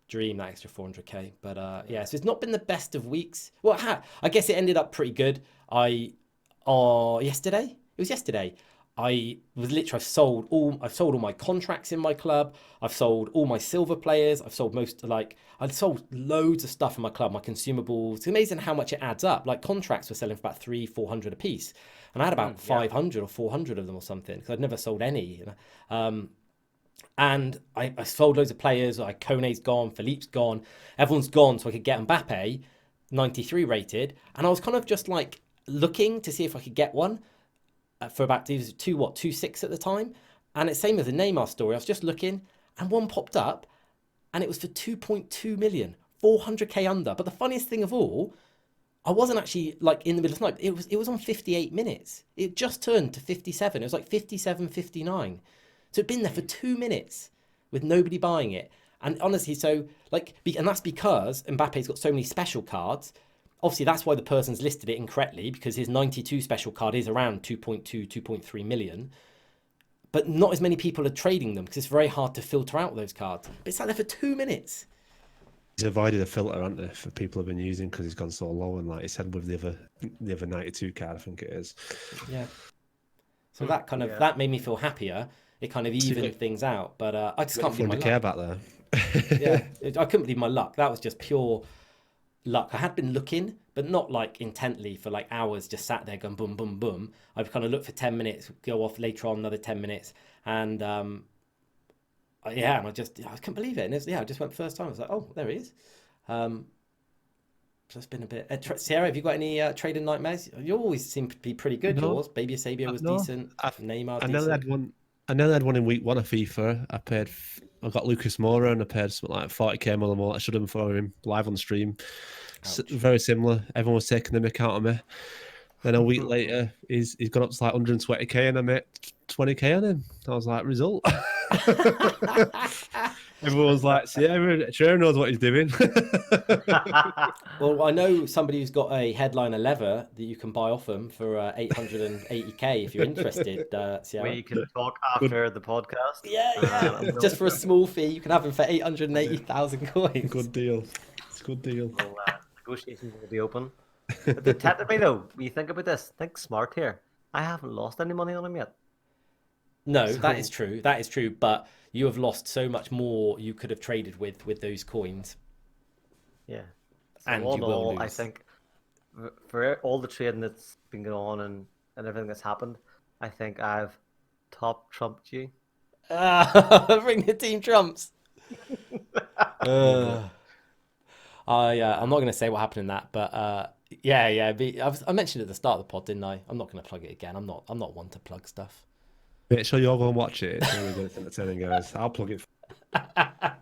dream, that extra 400k. But so it's not been the best of weeks. Well, I guess it ended up pretty good. Yesterday. It was yesterday. I've sold all my contracts in my club. I've sold all my silver players. I've sold I've sold loads of stuff in my club, my consumables. It's amazing how much it adds up. Like, contracts were selling for about 300-400 a piece, and I had about 500 or 400 of them or something because I'd never sold any. And I sold loads of players. Like, Kone's gone, Philippe's gone, everyone's gone, so I could get Mbappe 93 rated, and I was kind of just like looking to see if I could get one. For about, it was 2.6 at the time, and it's same as the Neymar story. I was just looking, and one popped up, and it was for 2.2 million, 400k under. But the funniest thing of all, I wasn't actually like in the middle of the night. It was on 58 minutes. It just turned to 57. It was like 57, 59. So it'd been there for 2 minutes with nobody buying it. And honestly, and that's because Mbappe's got so many special cards. Obviously, that's why the person's listed it incorrectly, because his 92 special card is around 2.2, 2.3 million. But not as many people are trading them because it's very hard to filter out those cards. But it's sat there for 2 minutes. He's avoided a filter, hasn't he, for people have been using because he's gone so low, and like he said with the other 92 card, I think it is. Yeah. So that kind of that made me feel happier. It kind of evened things out. But I just can't believe my luck. 400k back there. I couldn't believe my luck. That was just pure luck. I had been looking, but not like intently for like hours, just sat there going boom, boom, boom. I've kind of looked for 10 minutes, go off later on another 10 minutes. And and I couldn't believe it. And I just went first time. I was like, oh, there he is. So it's been a bit. Sierra, have you got any trading nightmares? You always seem to be pretty good. No. Yours, Baby Sabia was decent. Neymar I decent. nearly had one in week 1 of FIFA. I got Lucas Moura and I paid something like 40k more than what I should have for him live on stream. Very similar. Everyone was taking the mick out of me. Then a week later, he's gone up to like 120k and I made 20k on him. I was like, result. Everyone's like, Sierra knows what he's doing. Well, I know somebody who's got a headliner leather that you can buy off them for 880k if you're interested, Sierra. We can talk after the podcast. Yeah. Just for a small fee, you can have them for 880,000 coins. Good deal. It's a good deal. Well, negotiations will be open. But technically, though, when you think about this, think smart here. I haven't lost any money on him yet. No, that is true. That is true. But you have lost so much more you could have traded with those coins. Yeah. So And all you in will all, lose. I think for all the trading that's been going on and everything that's happened, I think I've top trumped you. Bring the team trumps. I'm not going to say what happened in that, but I mentioned at the start of the pod, didn't I? I'm not going to plug it again. I'm not one to plug stuff. Make sure you all go and watch it. It's really good. It's entertaining, guys. I'll plug it.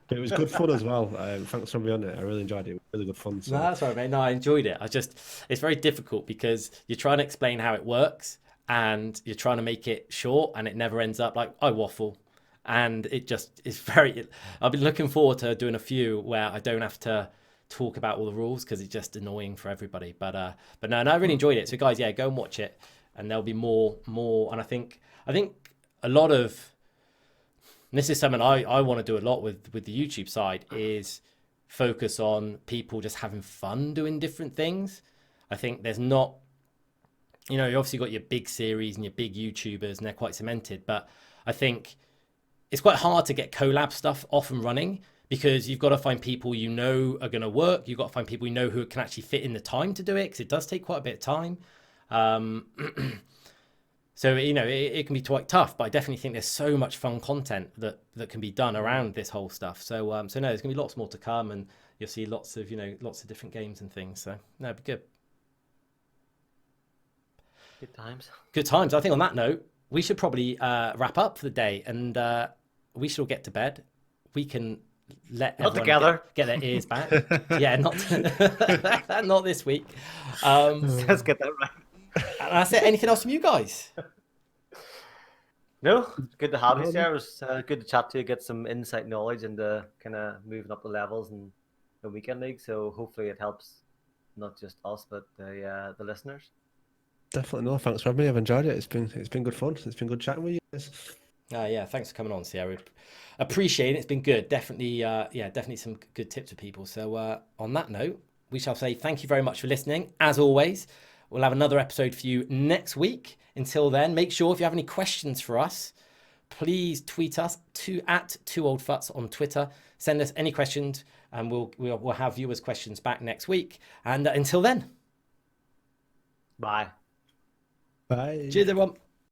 It was good fun as well. Thanks for having me on it. I really enjoyed it. It was really good fun. So. No, that's right, mate. No, I enjoyed it. It's very difficult because you're trying to explain how it works and you're trying to make it short and it never ends up like, I waffle. And it just is I've been looking forward to doing a few where I don't have to talk about all the rules because it's just annoying for everybody. But no, I really enjoyed it. So guys, yeah, go and watch it and there'll be more. And I think a lot of, and this is something I want to do a lot with the YouTube side, is focus on people just having fun doing different things. I think there's not, you obviously got your big series and your big YouTubers and they're quite cemented, but I think it's quite hard to get collab stuff off and running because you've got to find people are going to work. You've got to find people who can actually fit in the time to do it because it does take quite a bit of time. So, it can be quite tough, but I definitely think there's so much fun content that can be done around this whole stuff. So no, there's going to be lots more to come. And you'll see lots of different games and things. So no, it'd be good. Good times. Good times. I think on that note, we should probably wrap up for the day, and we should all get to bed. We can let Not everyone together. get their ears back. Yeah, not not this week. Let's get that right. And that's it. Anything else from you guys? No, it's good to have you, Sarah. It was good to chat to you, get some insight knowledge into kind of moving up the levels in the weekend league. So hopefully it helps not just us, but the listeners. Definitely no. Thanks for having me. I've enjoyed it. It's been good fun. It's been good chatting with you guys. Yeah, thanks for coming on, Sierra. Appreciate it. It's been good. Definitely, definitely some good tips for people. So on that note, we shall say thank you very much for listening. As always, we'll have another episode for you next week. Until then, make sure if you have any questions for us, please tweet us at 2oldfuts on Twitter. Send us any questions, and we'll have viewers' questions back next week. And until then, Bye. Bye. Cheers, everyone.